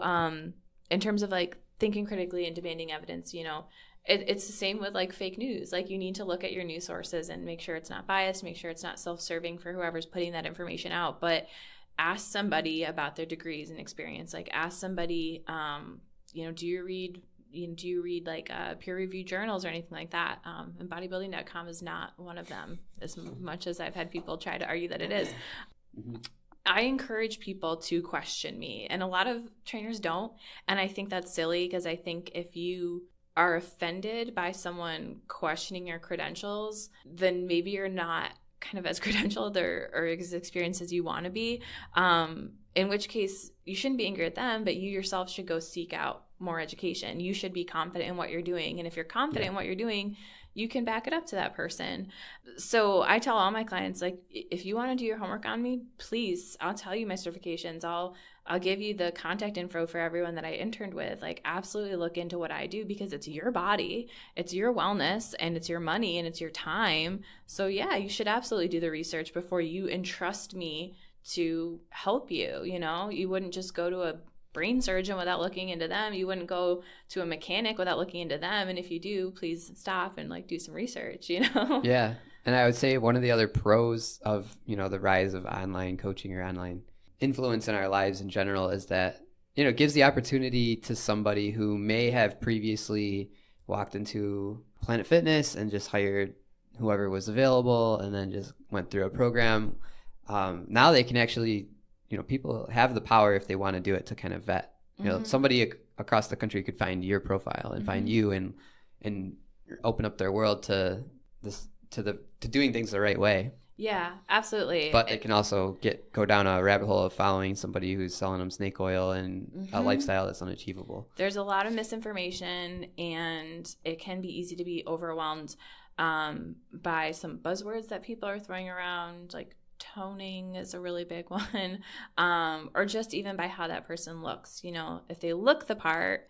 in terms of like thinking critically and demanding evidence, it's the same with like fake news. Like, you need to look at your news sources and make sure it's not biased, make sure it's not self-serving for whoever's putting that information out. But ask somebody about their degrees and experience. Like, ask somebody, do you read like peer-reviewed journals or anything like that? And bodybuilding.com is not one of them, as much as I've had people try to argue that it is. I encourage people to question me, and a lot of trainers don't. And I think that's silly, because I think if you are offended by someone questioning your credentials, then maybe you're not kind of as credentialed or as experienced as you want to be. In which case, you shouldn't be angry at them, but you yourself should go seek out more education. You should be confident in what you're doing. And if you're confident in what you're doing, you can back it up to that person. So I tell all my clients, like, if you want to do your homework on me, please, I'll tell you my certifications. I'll give you the contact info for everyone that I interned with. Like, absolutely look into what I do, because it's your body, it's your wellness, and it's your money, and it's your time. So yeah, you should absolutely do the research before you entrust me to help you. You wouldn't just go to a brain surgeon without looking into them. You wouldn't go to a mechanic without looking into them. And if you do, please stop and like do some research, Yeah. And I would say one of the other pros of, the rise of online coaching or online influence in our lives in general is that, it gives the opportunity to somebody who may have previously walked into Planet Fitness and just hired whoever was available and then just went through a program. Now they can actually, people have the power, if they want to do it, to kind of vet. Somebody across the country could find your profile and find you and open up their world to doing things the right way. Yeah, absolutely. But they can also go down a rabbit hole of following somebody who's selling them snake oil and a lifestyle that's unachievable. There's a lot of misinformation, and it can be easy to be overwhelmed by some buzzwords that people are throwing around, like toning is a really big one, or just even by how that person looks. If they look the part,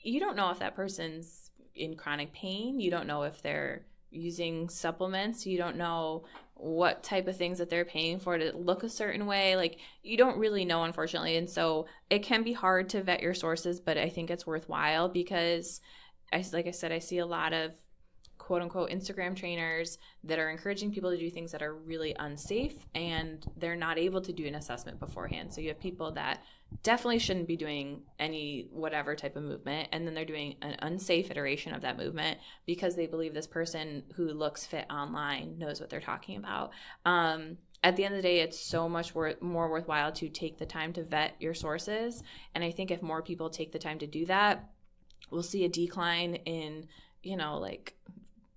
you don't know if that person's in chronic pain. You don't know if they're using supplements. You don't know what type of things that they're paying for to look a certain way. Like, you don't really know, unfortunately. And so it can be hard to vet your sources, but I think it's worthwhile, because like I said, I see a lot of quote unquote Instagram trainers that are encouraging people to do things that are really unsafe, and they're not able to do an assessment beforehand. So you have people that definitely shouldn't be doing any whatever type of movement, and then they're doing an unsafe iteration of that movement because they believe this person who looks fit online knows what they're talking about. At the end of the day, it's so much more worthwhile to take the time to vet your sources. And I think if more people take the time to do that, we'll see a decline in, like,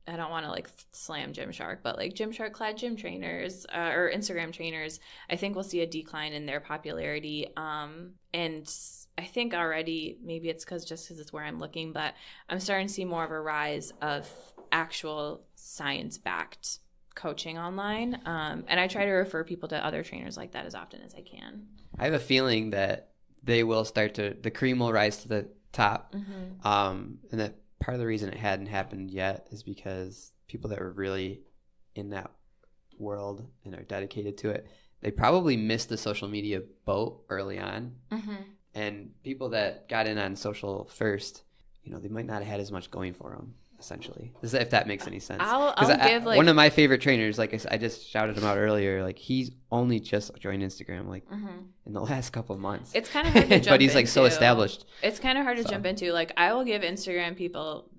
I don't want to like slam Gymshark, but like Gymshark clad gym trainers or Instagram trainers, I think we'll see a decline in their popularity. And I think already, maybe it's because it's where I'm looking, but I'm starting to see more of a rise of actual science-backed coaching online. And I try to refer people to other trainers like that as often as I can. I have a feeling that they will the cream will rise to the top. And that part of the reason it hadn't happened yet is because people that were really in that world and are dedicated to it, they probably missed the social media boat early on. And people that got in on social first, they might not have had as much going for them, essentially. If that makes any sense. I'll give like one of my favorite trainers, like I just shouted him out earlier, like he's only just joined Instagram like in the last couple of months. It's kind of hard to jump but he's like so established. It's kind of hard to jump into. Like I will give Instagram people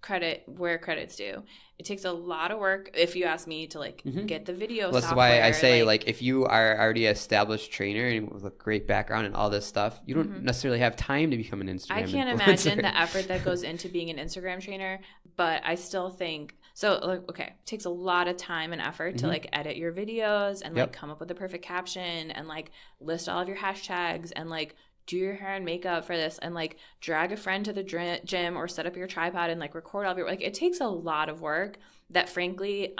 credit where credit's due. It takes a lot of work, if you ask me, to like get the video software. That's why I say like if you are already an established trainer and with a great background and all this stuff, you don't necessarily have time to become an Instagram I can't influencer. imagine the effort that goes into being an Instagram trainer, but I still think so. Like, okay, it takes a lot of time and effort to like edit your videos and like come up with the perfect caption and like list all of your hashtags and like do your hair and makeup for this and like drag a friend to the gym or set up your tripod and like record all of your, like it takes a lot of work that frankly,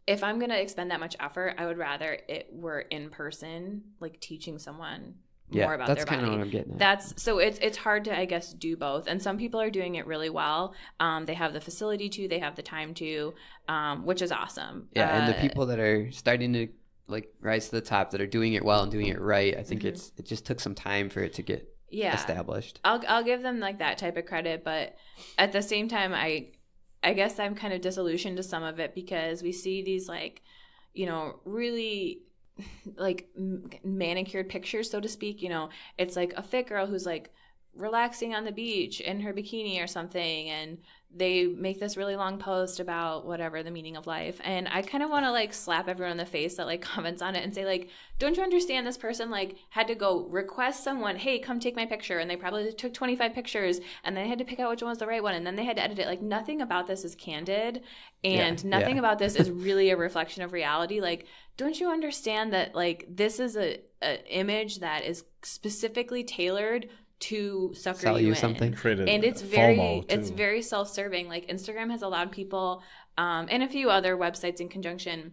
if I'm going to expend that much effort, I would rather it were in person, like teaching someone more about their body. That's kind of what I'm getting at. So it's hard to, I guess, do both. And some people are doing it really well. They have the facility to, they have the time to, which is awesome. Yeah. And the people that are starting to like rise to the top that are doing it well and doing it right, I think it just took some time for it to get established. I'll give them like that type of credit, but at the same time I guess I'm kind of disillusioned to some of it because we see these like, really like manicured pictures, so to speak. It's like a fit girl who's like relaxing on the beach in her bikini or something, and they make this really long post about whatever the meaning of life, and I kind of want to like slap everyone in the face that like comments on it and say like, don't you understand this person like had to go request someone, hey, come take my picture, and they probably took 25 pictures and then they had to pick out which one was the right one, and then they had to edit it. Like nothing about this is candid, and nothing about this is really a reflection of reality. Like, don't you understand that like this is a image that is specifically tailored to sucker you in something, and it's very self-serving. Like Instagram has allowed people and a few other websites in conjunction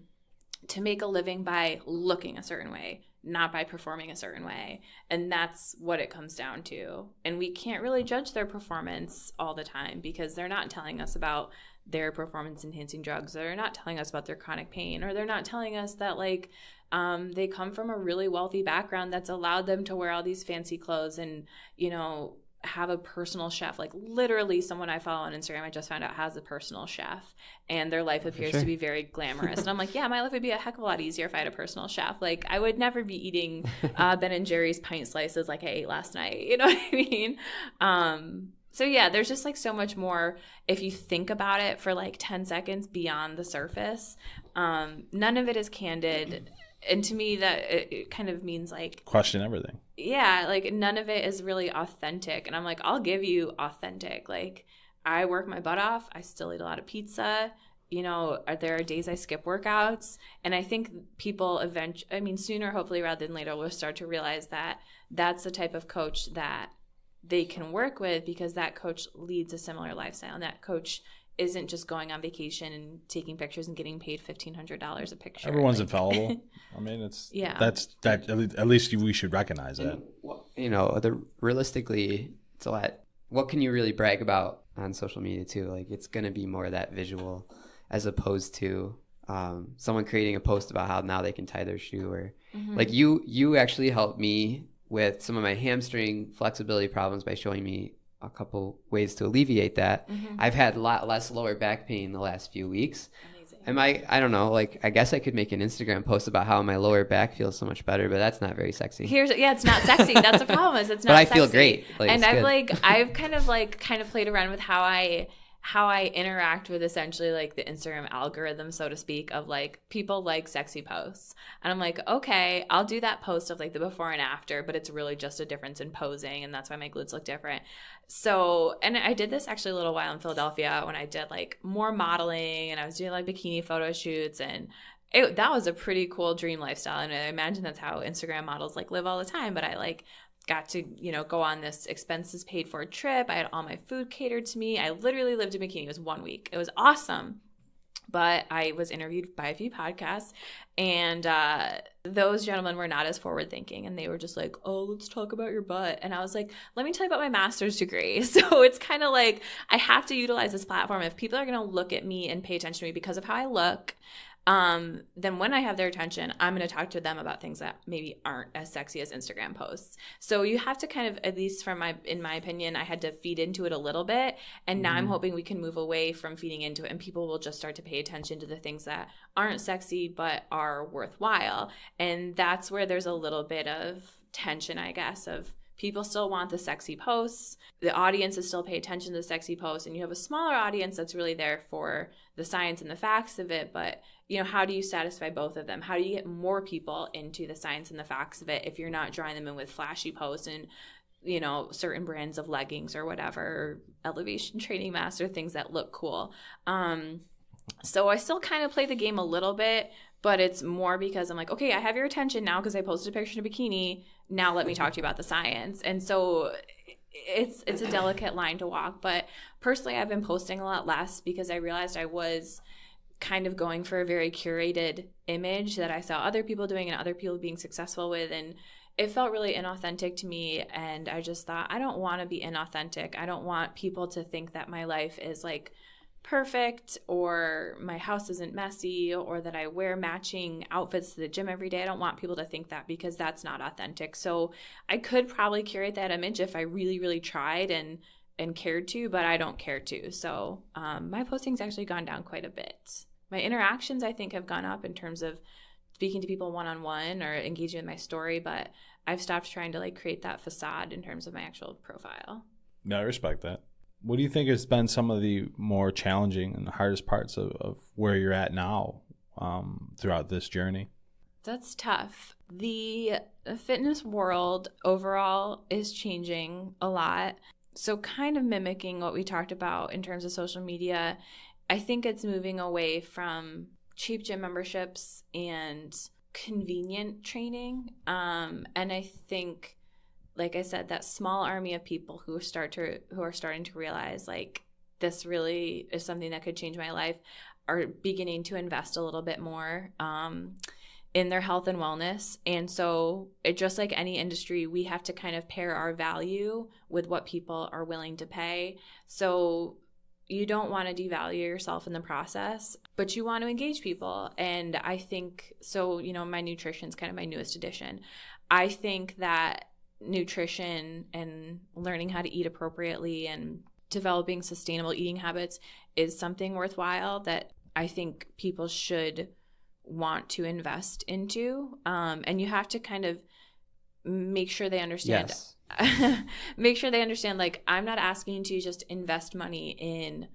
to make a living by looking a certain way, not by performing a certain way, and that's what it comes down to. And we can't really judge their performance all the time because they're not telling us about their performance enhancing drugs, they're not telling us about their chronic pain, or they're not telling us that like they come from a really wealthy background that's allowed them to wear all these fancy clothes and, have a personal chef. Like literally someone I follow on Instagram, I just found out, has a personal chef, and their life appears to be very glamorous. And I'm like, yeah, my life would be a heck of a lot easier if I had a personal chef. Like I would never be eating Ben & Jerry's pint slices like I ate last night. You know what I mean? So yeah, there's just like so much more if you think about it for like 10 seconds beyond the surface. None of it is candid. And to me, that it kind of means like question everything. Yeah, like none of it is really authentic. And I'm like, I'll give you authentic. Like I work my butt off. I still eat a lot of pizza. There are days I skip workouts. And I think people sooner, hopefully rather than later, will start to realize that that's the type of coach that they can work with, because that coach leads a similar lifestyle, and that coach isn't just going on vacation and taking pictures and getting paid $1,500 a picture. Everyone's infallible. I mean, at least we should recognize that. Realistically, it's a lot. What can you really brag about on social media too? Like it's going to be more of that visual as opposed to someone creating a post about how now they can tie their shoe, or like you actually helped me with some of my hamstring flexibility problems by showing me a couple ways to alleviate that. I've had a lot less lower back pain the last few weeks. Amazing. I don't know, like I guess I could make an Instagram post about how my lower back feels so much better, but that's not very sexy. It's not sexy. That's the problem, is it's not but I sexy. Feel great. Like, and I've kind of played around with how I interact with essentially like the Instagram algorithm, so to speak, of like people like sexy posts. And I'm like, okay, I'll do that post of like the before and after, but it's really just a difference in posing, and that's why my glutes look different. So, and I did this actually a little while in Philadelphia when I did like more modeling, and I was doing like bikini photo shoots, and that was a pretty cool dream lifestyle. And I imagine that's how Instagram models like live all the time. But I like got to, go on this expenses paid for trip. I had all my food catered to me. I literally lived in bikini. It was 1 week. It was awesome. But I was interviewed by a few podcasts, and those gentlemen were not as forward thinking, and they were just like, oh, let's talk about your butt. And I was like, let me tell you about my master's degree. So it's kind of like I have to utilize this platform. If people are going to look at me and pay attention to me because of how I look, then when I have their attention, I'm going to talk to them about things that maybe aren't as sexy as Instagram posts. So you have to kind of, at least in my opinion, I had to feed into it a little bit. And now I'm hoping we can move away from feeding into it, and people will just start to pay attention to the things that aren't sexy but are worthwhile. And that's where there's a little bit of tension, I guess, of people still want the sexy posts. The audiences still pay attention to the sexy posts, and you have a smaller audience that's really there for the science and the facts of it. But, how do you satisfy both of them? How do you get more people into the science and the facts of it if you're not drawing them in with flashy posts and, certain brands of leggings or whatever, or elevation training masks or things that look cool? So I still kind of play the game a little bit, but it's more because I'm like, okay, I have your attention now because I posted a picture in a bikini. Now let me talk to you about the science. And so it's a delicate line to walk. But personally, I've been posting a lot less because I realized I was kind of going for a very curated image that I saw other people doing and other people being successful with. And it felt really inauthentic to me. And I just thought, I don't want to be inauthentic. I don't want people to think that my life is like perfect, or my house isn't messy, or that I wear matching outfits to the gym every day. I don't want people to think that, because that's not authentic. So I could probably curate that image if I really, really tried and cared to, but I don't care to. So my posting's actually gone down quite a bit. My interactions, I think, have gone up in terms of speaking to people one-on-one or engaging with my story, but I've stopped trying to create that facade in terms of my actual profile. No, I respect that. What do you think has been some of the more challenging and hardest parts of where you're at now throughout this journey? That's tough. The fitness world overall is changing a lot. So kind of mimicking what we talked about in terms of social media, I think it's moving away from cheap gym memberships and convenient training. And I think, like I said, that small army of people who are starting to realize this really is something that could change my life are beginning to invest a little bit more in their health and wellness. And so it, just like any industry, we have to kind of pair our value with what people are willing to pay. So you don't want to devalue yourself in the process, but you want to engage people. And I think, so, my nutrition's kind of my newest addition. I think that nutrition and learning how to eat appropriately and developing sustainable eating habits is something worthwhile that I think people should want to invest into. And you have to kind of make sure they understand. Yes. Make sure they understand, I'm not asking you to just invest money in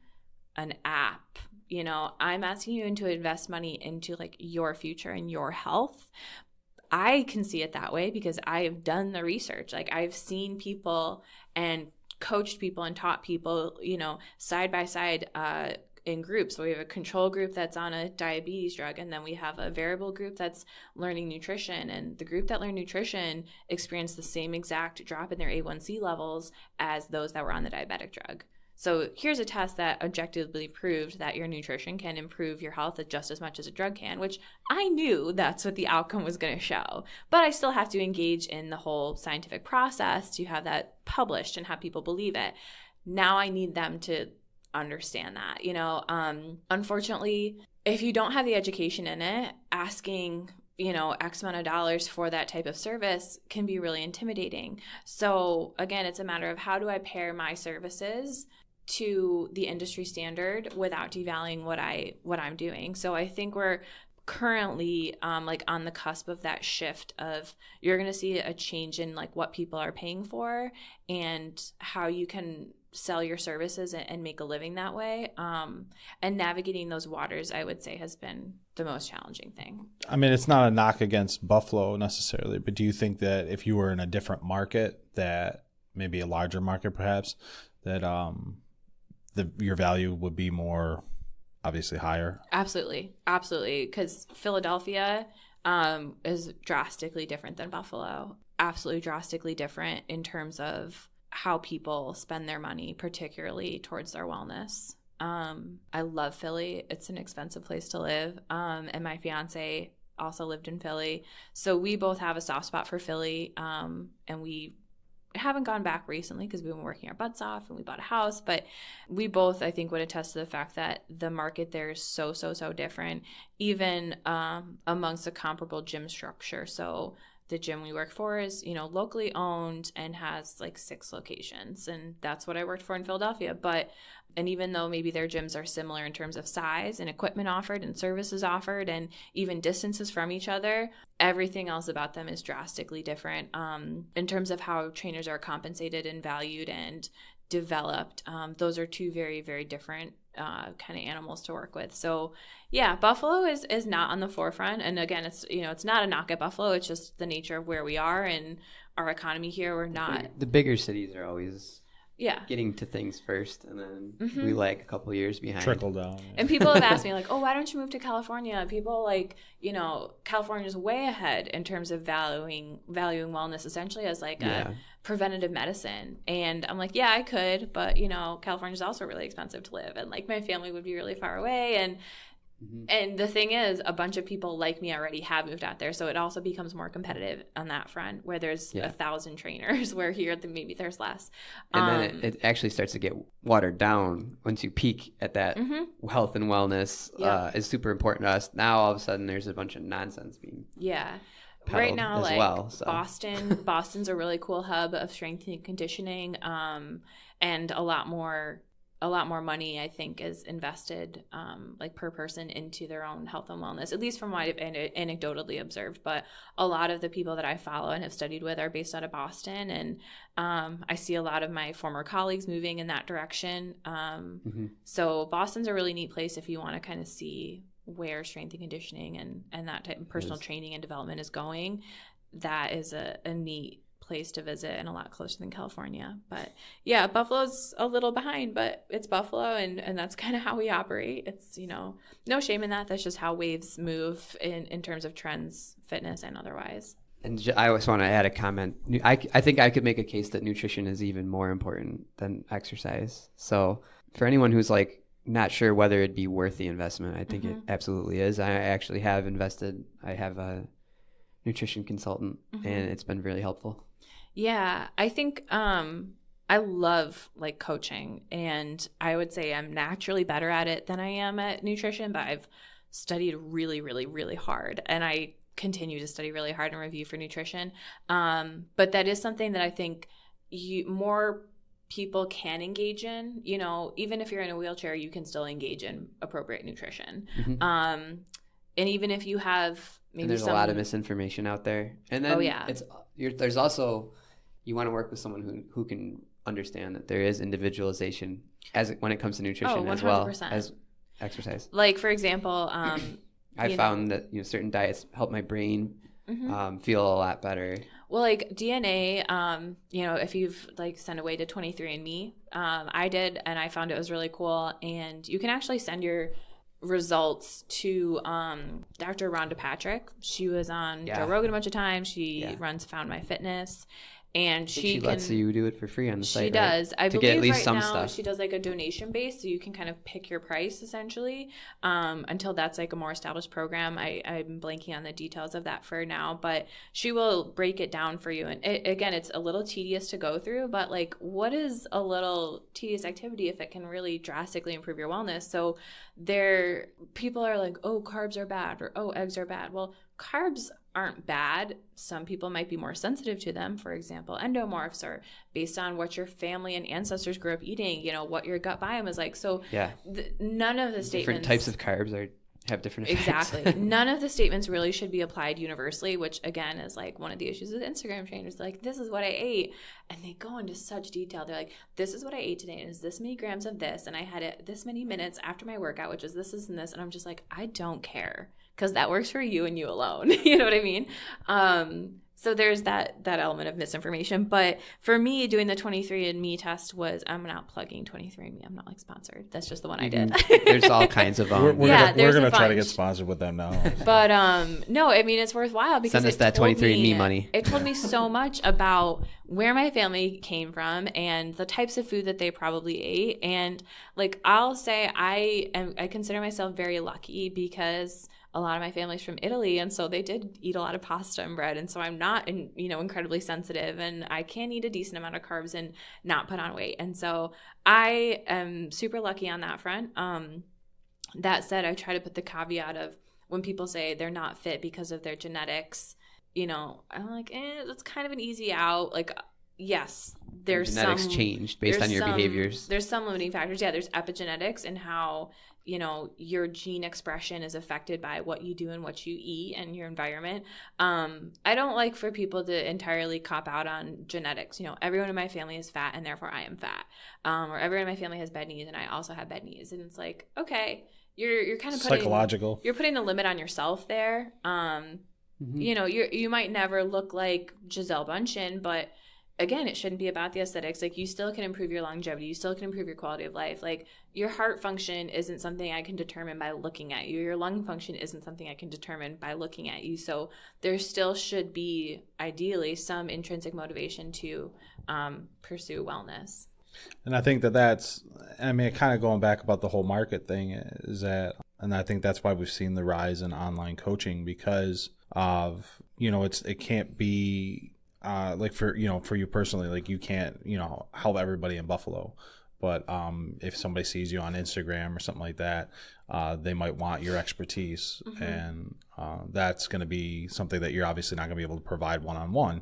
an app. I'm asking you to invest money into your future and your health. I can see it that way because I've done the research. I've seen people and coached people and taught people, side by side in groups. So we have a control group that's on a diabetes drug, and then we have a variable group that's learning nutrition. And the group that learned nutrition experienced the same exact drop in their A1C levels as those that were on the diabetic drug. So here's a test that objectively proved that your nutrition can improve your health just as much as a drug can, which I knew that's what the outcome was going to show. But I still have to engage in the whole scientific process to have that published and have people believe it. Now I need them to understand that. Unfortunately, if you don't have the education in it, asking X amount of dollars for that type of service can be really intimidating. So again, it's a matter of how do I pair my services to the industry standard without devaluing what I'm doing. So I think we're currently on the cusp of that shift of, you're going to see a change in what people are paying for and how you can sell your services and make a living that way. And navigating those waters, I would say, has been the most challenging thing. I mean, it's not a knock against Buffalo necessarily, but do you think that if you were in a different market, that maybe a larger market perhaps, that your value would be more obviously higher? Absolutely. Because Philadelphia is drastically different than Buffalo. Absolutely drastically different in terms of how people spend their money, particularly towards their wellness. I love Philly. It's an expensive place to live. And my fiance also lived in Philly. So we both have a soft spot for Philly. And we haven't gone back recently because we've been working our butts off and we bought a house, but we both, I think, would attest to the fact that the market there is so different, even amongst a comparable gym structure. So the gym we work for is, locally owned and has like 6 locations. And that's what I worked for in Philadelphia. And even though maybe their gyms are similar in terms of size and equipment offered and services offered and even distances from each other, everything else about them is drastically different in terms of how trainers are compensated and valued and developed. Those are 2 very, very different kind of animals to work with. So yeah, Buffalo is not on the forefront. And again, it's not a knock at Buffalo. It's just the nature of where we are and our economy here. We're not. The bigger cities are always yeah getting to things first, and then we lag a couple years behind. Trickle down. Yeah. And people have asked me like, oh, why don't you move to California? People like, California's way ahead in terms of valuing wellness essentially as like a preventative medicine. And I'm like, yeah, I could, but California's also really expensive to live, and like my family would be really far away, and the thing is, a bunch of people like me already have moved out there, so it also becomes more competitive on that front, where there's 1,000 trainers, where here maybe there's less. And then it actually starts to get watered down once you peak at that. Health and wellness is super important to us. Now all of a sudden there's a bunch of nonsense being right now, like so. Boston's a really cool hub of strength and conditioning, and a lot more money, I think, is invested like per person into their own health and wellness, at least from what I've anecdotally observed. But a lot of the people that I follow and have studied with are based out of Boston, and I see a lot of my former colleagues moving in that direction. So Boston's a really neat place if you want to kind of see where strength and conditioning and that type of personal training and development is going. That is a neat place to visit and a lot closer than California. But yeah, Buffalo's a little behind, but it's Buffalo, and that's kind of how we operate. It's no shame in that. That's just how waves move in terms of trends, fitness and otherwise. And I always want to add a comment. I think I could make a case that nutrition is even more important than exercise. So for anyone who's like not sure whether it'd be worth the investment, I think it absolutely is. I actually have invested. I have a nutrition consultant, and it's been really helpful. Yeah, I think I love like coaching, and I would say I'm naturally better at it than I am at nutrition, but I've studied really, really, really hard, and I continue to study really hard and review for nutrition. But that is something that I think more people can engage in. Even if you're in a wheelchair, you can still engage in appropriate nutrition. And even if you have maybe there's a lot of misinformation out there, and then there's also, you want to work with someone who can understand that there is individualization when it comes to nutrition as well as exercise. Like for example, I found that certain diets help my brain feel a lot better. Well, like DNA, if you've like sent away to 23andMe, I did, and I found it was really cool. And you can actually send your results to Dr. Rhonda Patrick. She was on Joe Rogan a bunch of times. She runs Found My Fitness, and she lets you do it for free on the site. She does. Right? I believe at least right some now stuff. She does like a donation base, so you can kind of pick your price essentially until that's like a more established program. I'm blanking on the details of that for now, but she will break it down for you. And again, it's a little tedious to go through, but like, what is a little tedious activity if it can really drastically improve your wellness? So people are like, oh, carbs are bad, or oh, eggs are bad. Well, carbs aren't bad. Some people might be more sensitive to them. For example, endomorphs, or based on what your family and ancestors grew up eating, what your gut biome is like. So none of the statements... Different types of carbs have different effects. Exactly. None of the statements really should be applied universally, which again is like one of the issues with Instagram trainers. They're like, this is what I ate. And they go into such detail. They're like, this is what I ate today, and it's this many grams of this, and I had it this many minutes after my workout, which is this, and this. And I'm just like, I don't care, because that works for you and you alone. You know what I mean? So there's that element of misinformation. But for me, doing the 23andMe test was, I'm not plugging 23andMe. I'm not like sponsored. That's just the one I did. There's all kinds of we're gonna try to get sponsored with them now. But no, I mean, it's worthwhile because send us that 23andMe money. It told me so much about where my family came from and the types of food that they probably ate. And like, I'll say I consider myself very lucky because a lot of my family's from Italy, and so they did eat a lot of pasta and bread, and so I'm not incredibly sensitive, and I can eat a decent amount of carbs and not put on weight. And so I am super lucky on that front. That said, I try to put the caveat of when people say they're not fit because of their genetics, I'm like, that's kind of an easy out. Like, yes, there's genetics changed based on your behaviors. There's some limiting factors. Yeah, there's epigenetics and how, your gene expression is affected by what you do and what you eat and your environment. I don't like for people to entirely cop out on genetics. Everyone in my family is fat and therefore I am fat. Or everyone in my family has bad knees and I also have bad knees. And it's like, okay, you're kind of psychological. You're putting a limit on yourself there. You might never look like Gisele Bündchen, but again, it shouldn't be about the aesthetics. Like, you still can improve your longevity. You still can improve your quality of life. Like, your heart function isn't something I can determine by looking at you. Your lung function isn't something I can determine by looking at you. So there still should be, ideally, some intrinsic motivation to pursue wellness. And I think that's kind of going back about the whole market thing is that, and I think that's why we've seen the rise in online coaching, because of, it can't be, like for you personally, like you can't, help everybody in Buffalo. But if somebody sees you on Instagram or something like that, they might want your expertise. Mm-hmm. And that's going to be something that you're obviously not going to be able to provide one-on-one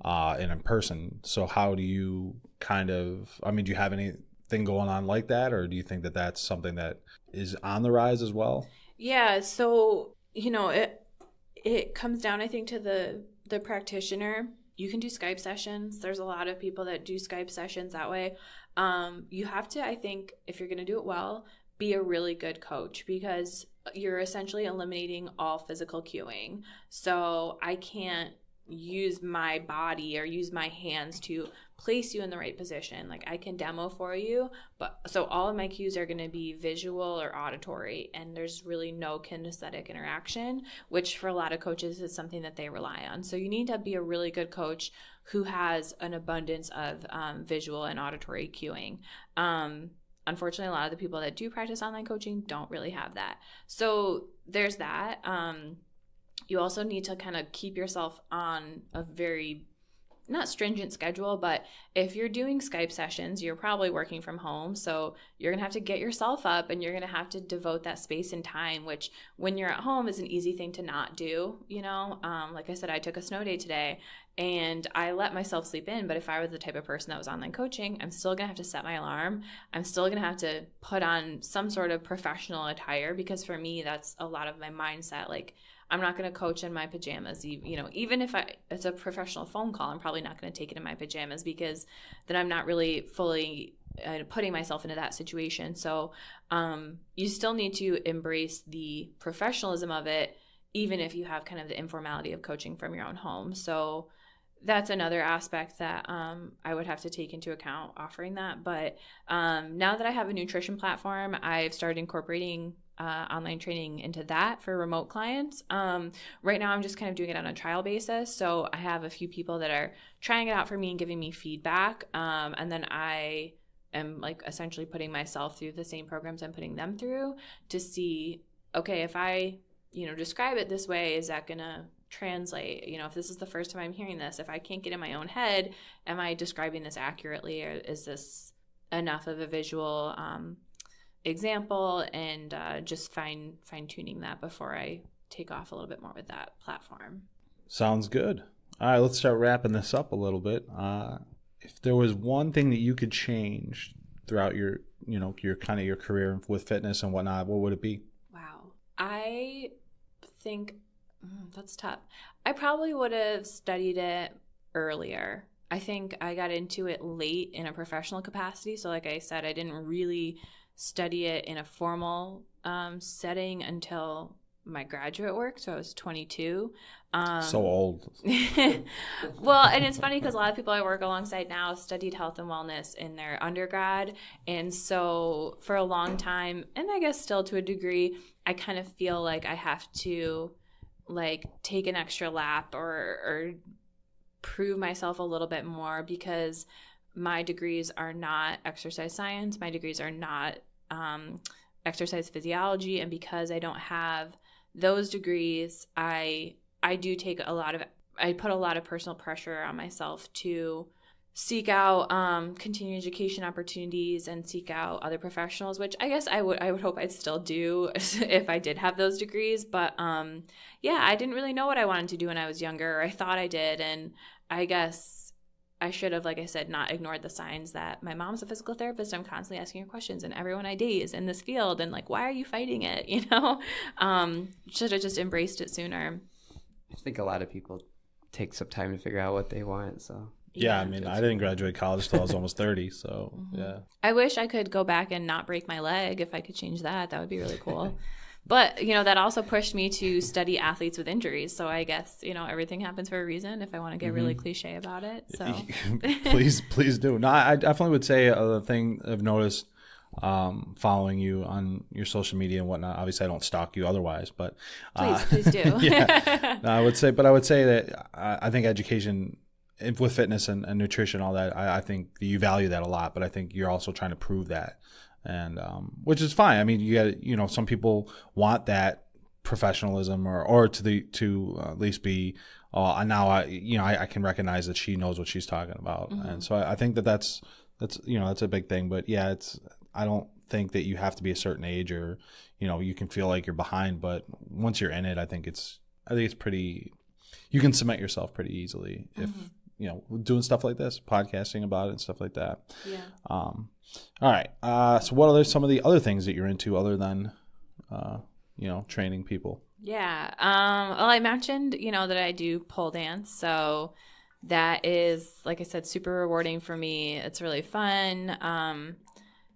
and in person. So how do you do you have anything going on like that? Or do you think that that's something that is on the rise as well? Yeah. So, it comes down, I think, to the practitioner. You can do Skype sessions. There's a lot of people that do Skype sessions that way. You have to, I think, if you're going to do it well, be a really good coach, because you're essentially eliminating all physical cueing. So I can't use my body or use my hands to place you in the right position. Like, I can demo for you, but so all of my cues are going to be visual or auditory, and there's really no kinesthetic interaction, which for a lot of coaches is something that they rely on. So you need to be a really good coach who has an abundance of visual and auditory cueing. Unfortunately, a lot of the people that do practice online coaching don't really have that. So there's that. You also need to kind of keep yourself on a very, not stringent schedule, but if you're doing Skype sessions, you're probably working from home. So you're going to have to get yourself up and you're going to have to devote that space and time, which when you're at home is an easy thing to not do. Like I said, I took a snow day today and I let myself sleep in. But if I was the type of person that was online coaching, I'm still going to have to set my alarm. I'm still going to have to put on some sort of professional attire, because for me, that's a lot of my mindset. Like, I'm not going to coach in my pajamas. Even if it's a professional phone call, I'm probably not going to take it in my pajamas, because then I'm not really fully putting myself into that situation. So you still need to embrace the professionalism of it, even if you have kind of the informality of coaching from your own home. So that's another aspect that I would have to take into account offering that. But now that I have a nutrition platform, I've started incorporating online training into that for remote clients. Right now I'm just kind of doing it on a trial basis. So I have a few people that are trying it out for me and giving me feedback. And then I am like essentially putting myself through the same programs I'm putting them through to see, okay, if I, describe it this way, is that going to translate? If this is the first time I'm hearing this, if I can't get in my own head, am I describing this accurately, or is this enough of a visual example, and just fine tuning that before I take off a little bit more with that platform. Sounds good. All right, let's start wrapping this up a little bit. If there was one thing that you could change throughout your your career with fitness and whatnot, what would it be? Wow. I think that's tough. I probably would have studied it earlier. I think I got into it late in a professional capacity. So like I said, I didn't really study it in a formal setting until my graduate work. So I was 22. So old. Well, and it's funny because a lot of people I work alongside now studied health and wellness in their undergrad. And so for a long time, and I guess still to a degree, I kind of feel like I have to like take an extra lap or prove myself a little bit more, because my degrees are not exercise science. My degrees are not exercise physiology. And because I don't have those degrees, I put a lot of personal pressure on myself to seek out continuing education opportunities and seek out other professionals, which I guess I would hope I'd still do if I did have those degrees. But yeah, I didn't really know what I wanted to do when I was younger. I thought I did, and I guess I should have, like I said, not ignored the signs that my mom's a physical therapist. I'm constantly asking her questions, and everyone I date is in this field, and like, why are you fighting it? You know, should have just embraced it sooner. I think a lot of people take some time to figure out what they want, so. Yeah, I mean, I didn't graduate college till I was almost 30, so yeah. I wish I could go back and not break my leg. If I could change that, that would be really cool. But, you know, that also pushed me to study athletes with injuries. So I guess, you know, everything happens for a reason if I want to get really cliche about it. So please do. No, I definitely would say a thing I've noticed following you on your social media and whatnot. Obviously, I don't stalk you otherwise, but please do. Yeah, no, I would say that I think education with fitness and nutrition, all that, I think you value that a lot, but I think you're also trying to prove that, and which is fine. I mean, you know, some people want that professionalism or to at least be, now I can recognize that she knows what she's talking about, and so I think that's you know, that's a big thing. But yeah, I don't think that you have to be a certain age, or you know, you can feel like you're behind, but once you're in it, I think it's pretty, you can cement yourself pretty easily if you know, doing stuff like this, podcasting about it and stuff like that. Yeah. All right. So what are some of the other things that you're into other than, you know, training people? Yeah. Well, I mentioned, you know, that I do pole dance. So that is, like I said, super rewarding for me. It's really fun.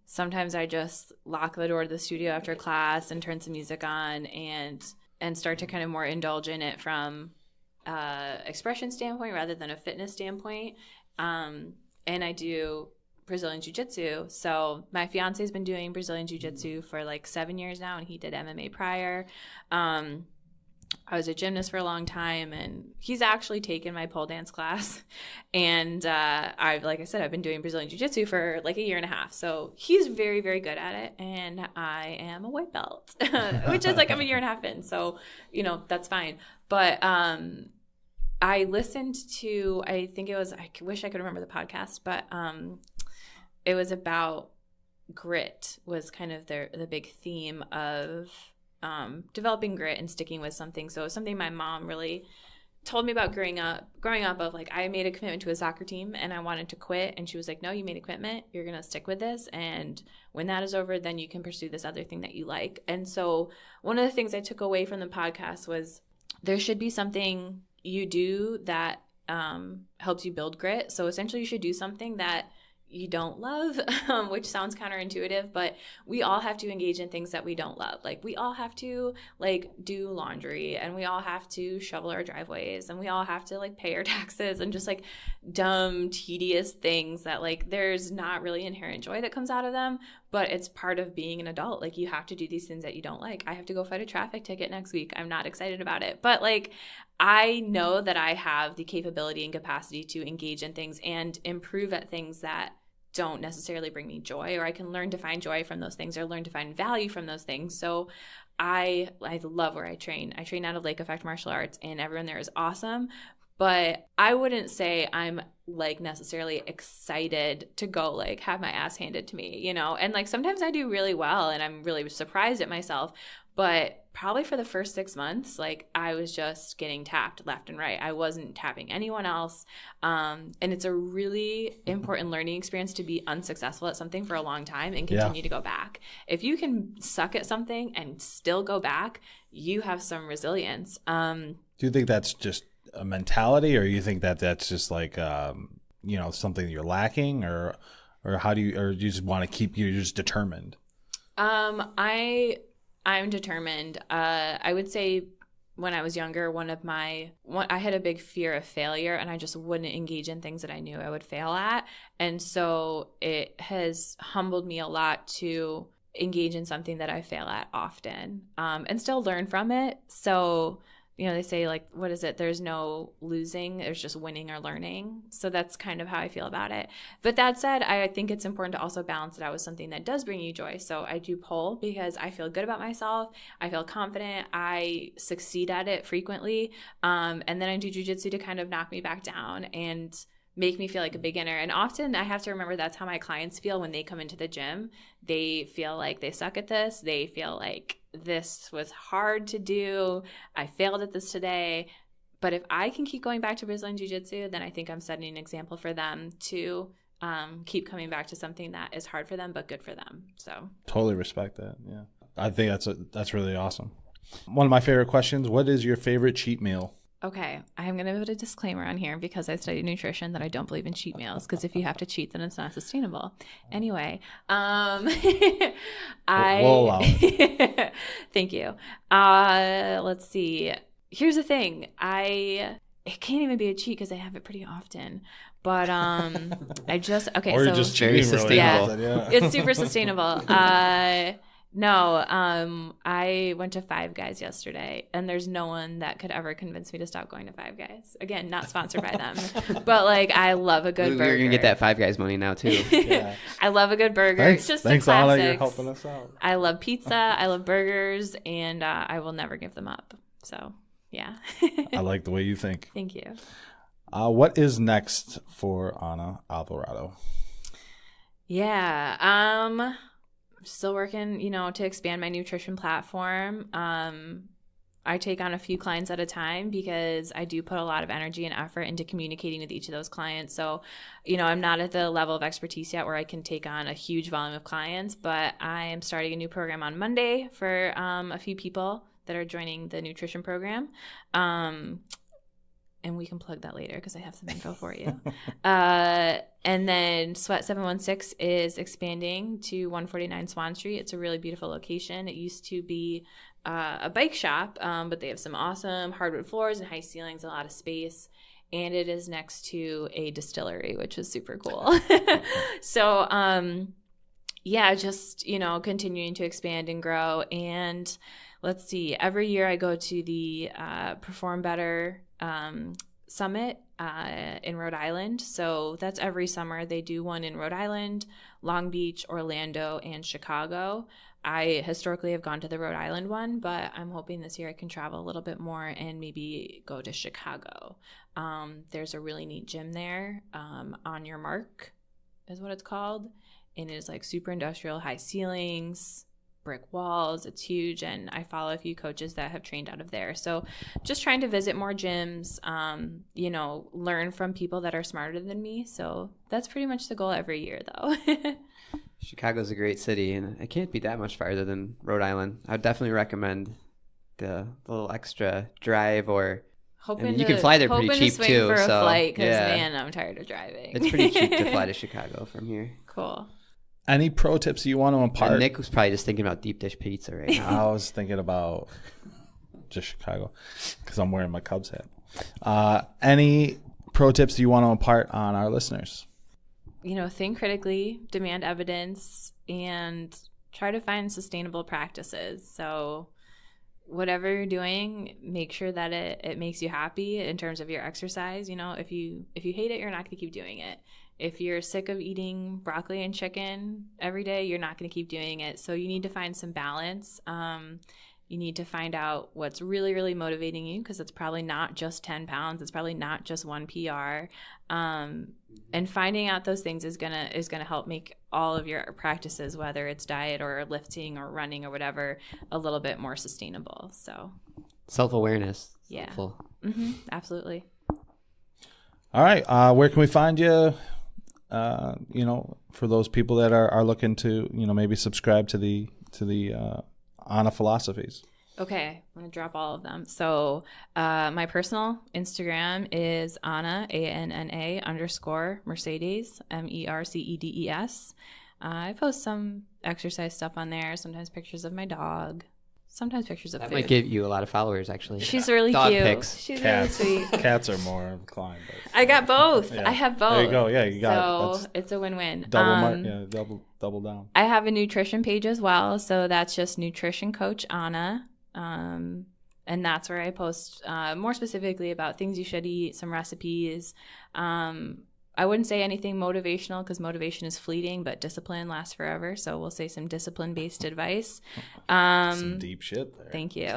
Sometimes I just lock the door to the studio after class and turn some music on and start to kind of more indulge in it from expression standpoint rather than a fitness standpoint. And I do Brazilian Jiu-Jitsu. So my fiance has been doing Brazilian Jiu-Jitsu for like 7 years now, and he did MMA prior. I was a gymnast for a long time, and he's actually taken my pole dance class. And like I said, I've been doing Brazilian Jiu-Jitsu for like 1.5 years. So he's very, very good at it, and I am a white belt, which is like I'm 1.5 years in. So, you know, that's fine. But I listened to, I wish I could remember the podcast, but it was about grit was kind of the big theme of developing grit and sticking with something. So it was something my mom really told me about growing up of like, I made a commitment to a soccer team and I wanted to quit. And she was like, no, you made a commitment. You're going to stick with this. And when that is over, then you can pursue this other thing that you like. And so one of the things I took away from the podcast was there should be something you do that helps you build grit. So essentially you should do something that you don't love, which sounds counterintuitive, but we all have to engage in things that we don't love. Like we all have to like do laundry, and we all have to shovel our driveways, and we all have to like pay our taxes, and just like dumb, tedious things that like there's not really inherent joy that comes out of them, but it's part of being an adult. Like you have to do these things that you don't like. I have to go fight a traffic ticket next week. I'm not excited about it, but like I know that I have the capability and capacity to engage in things and improve at things that don't necessarily bring me joy, or I can learn to find joy from those things or learn to find value from those things. So I love where I train. I train out of Lake Effect Martial Arts, and everyone there is awesome. But I wouldn't say I'm like necessarily excited to go like have my ass handed to me, you know? And like sometimes I do really well and I'm really surprised at myself. But probably for the first 6 months, like I was just getting tapped left and right. I wasn't tapping anyone else. And it's a really important learning experience to be unsuccessful at something for a long time and continue to go back. If you can suck at something and still go back, you have some resilience. Do you think that's just a mentality, or you think that that's just like, you know, something you're lacking, or how do you, or you just want to keep, you're just determined? I'm determined. I would say when I was younger, I had a big fear of failure, and I just wouldn't engage in things that I knew I would fail at. And so it has humbled me a lot to engage in something that I fail at often, and still learn from it. So they say, like, what is it? There's no losing. There's just winning or learning. So that's kind of how I feel about it. But that said, I think it's important to also balance it out with something that does bring you joy. So I do pole because I feel good about myself. I feel confident. I succeed at it frequently. And then I do jujitsu to kind of knock me back down and make me feel like a beginner. And often I have to remember that's how my clients feel when they come into the gym. They feel like they suck at this. They feel like this was hard to do. I failed at this today. But if I can keep going back to Brazilian Jiu-Jitsu, then I think I'm setting an example for them to keep coming back to something that is hard for them but good for them. So totally respect that. Yeah, I think that's really awesome. One of my favorite questions: what is your favorite cheat meal? Okay, I'm going to put a disclaimer on here because I studied nutrition that I don't believe in cheat meals, because if you have to cheat, then it's not sustainable. Anyway, We'll allow it. Thank you. Let's see. Here's the thing. It can't even be a cheat because I have it pretty often. But I just, okay. Or so you're just very cheating really sustainable. often, yeah. it's super sustainable. No, I went to Five Guys yesterday, and there's no one that could ever convince me to stop going to Five Guys. Again, not sponsored by them, but like I love a good burger. We're gonna get that Five Guys money now too. Yeah. I love a good burger. Thanks, the Anna. classics. You're helping us out. I love pizza. I love burgers, and I will never give them up. So, yeah. I like the way you think. Thank you. What is next for Anna Alvarado? Yeah. Still working, to expand my nutrition platform. I take on a few clients at a time because I do put a lot of energy and effort into communicating with each of those clients. So, I'm not at the level of expertise yet where I can take on a huge volume of clients, but I am starting a new program on Monday for a few people that are joining the nutrition program. And we can plug that later because I have some info for you. And then Sweat 716 is expanding to 149 Swan Street. It's a really beautiful location. It used to be a bike shop, but they have some awesome hardwood floors and high ceilings, a lot of space. And it is next to a distillery, which is super cool. So, just, continuing to expand and grow. And let's see, every year I go to the Perform Better Summit in Rhode Island. So that's every summer. They do one in Rhode Island, Long Beach, Orlando, and Chicago. I historically have gone to the Rhode Island one, but I'm hoping this year I can travel a little bit more and maybe go to Chicago. There's a really neat gym there, On Your Mark is what it's called. And it is like super industrial, high ceilings, brick walls. It's huge, and I follow a few coaches that have trained out of there. So just trying to visit more gyms, learn from people that are smarter than me. So that's pretty much the goal every year, though. Chicago's a great city, and it can't be that much farther than Rhode Island. I would definitely recommend the little extra drive, or you can fly there pretty cheap too. For a so flight, because yeah, man, I'm tired of driving. it's pretty cheap to fly to Chicago from here. Cool. Any pro tips you want to impart? And Nick was probably just thinking about deep dish pizza right now. I was thinking about just Chicago because I'm wearing my Cubs hat. Any pro tips you want to impart on our listeners? Think critically, demand evidence, and try to find sustainable practices. So whatever you're doing, make sure that it makes you happy in terms of your exercise. If you hate it, you're not going to keep doing it. If you're sick of eating broccoli and chicken every day, you're not going to keep doing it. So you need to find some balance. You need to find out what's really, really motivating you, because it's probably not just 10 pounds. It's probably not just one PR. And finding out those things is gonna help make all of your practices, whether it's diet or lifting or running or whatever, a little bit more sustainable. So self-awareness. Yeah. Mm-hmm. Absolutely. All right. Where can we find you? For those people that are looking to, maybe subscribe to the Anna philosophies. Okay, I'm going to drop all of them. So my personal Instagram is Anna, ANNA _ Mercedes, MERCEDES. I post some exercise stuff on there, sometimes pictures of my dog, sometimes pictures of that food. Might give you a lot of followers, actually. She's really dog cute. Pics. She's Cats. really sweet. Cats are more inclined. But... I got both. Yeah. I have both. There you go. Yeah, you got it. So it's a win-win. Double down. I have a nutrition page as well. So that's just Nutrition Coach Anna. And that's where I post more specifically about things you should eat, some recipes. I wouldn't say anything motivational because motivation is fleeting, but discipline lasts forever. So we'll say some discipline-based advice. Some deep shit there. Thank you.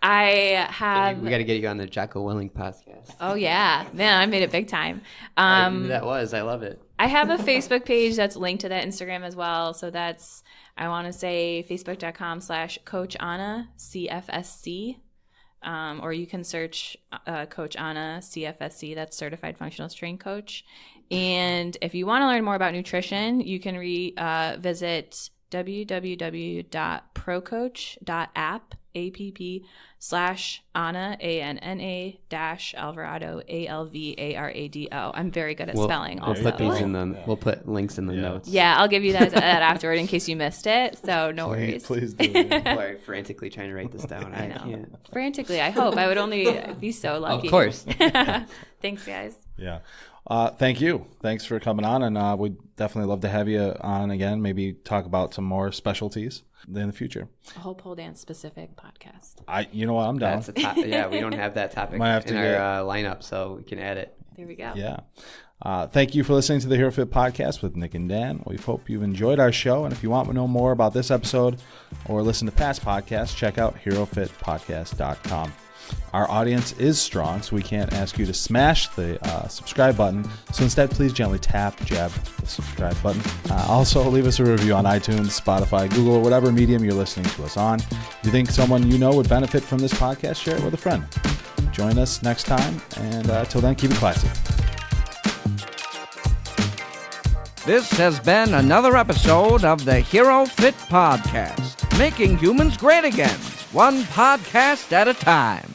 I have... We got to get you on the Jocko Willing podcast. Oh, yeah. Man, I made it big time. I love it. I have a Facebook page that's linked to that Instagram as well. So that's, I want to say, facebook.com/Coach Anna CFSC. Or you can search Coach Anna CFSC, that's Certified Functional Strength Coach. And if you want to learn more about nutrition, you can visit www.procoach.app/Anna Anna-Alvarado Alvarado. I'm very good at spelling. We'll put these in them. We'll put links in the notes. Yeah, I'll give you that afterward in case you missed it. So no worries. Please do. People are frantically trying to write this down. I know. Can't. Frantically, I hope. I would only be so lucky. Of course. Thanks, guys. Yeah. Thank you. Thanks for coming on, and we'd definitely love to have you on again. Maybe talk about some more specialties in the future. A whole pole dance specific podcast. You know what? I'm down. That's yeah, we don't have that topic in our lineup, so we can add it. There we go. Yeah. Thank you for listening to the HeroFit podcast with Nick and Dan. We hope you've enjoyed our show, and if you want to know more about this episode or listen to past podcasts, check out HeroFitPodcast.com. Our audience is strong, so we can't ask you to smash the subscribe button. So instead, please gently jab the subscribe button. Also, leave us a review on iTunes, Spotify, Google, or whatever medium you're listening to us on. If you think someone you know would benefit from this podcast, share it with a friend. Join us next time, and till then, keep it classy. This has been another episode of the HeroFit Podcast, making humans great again, one podcast at a time.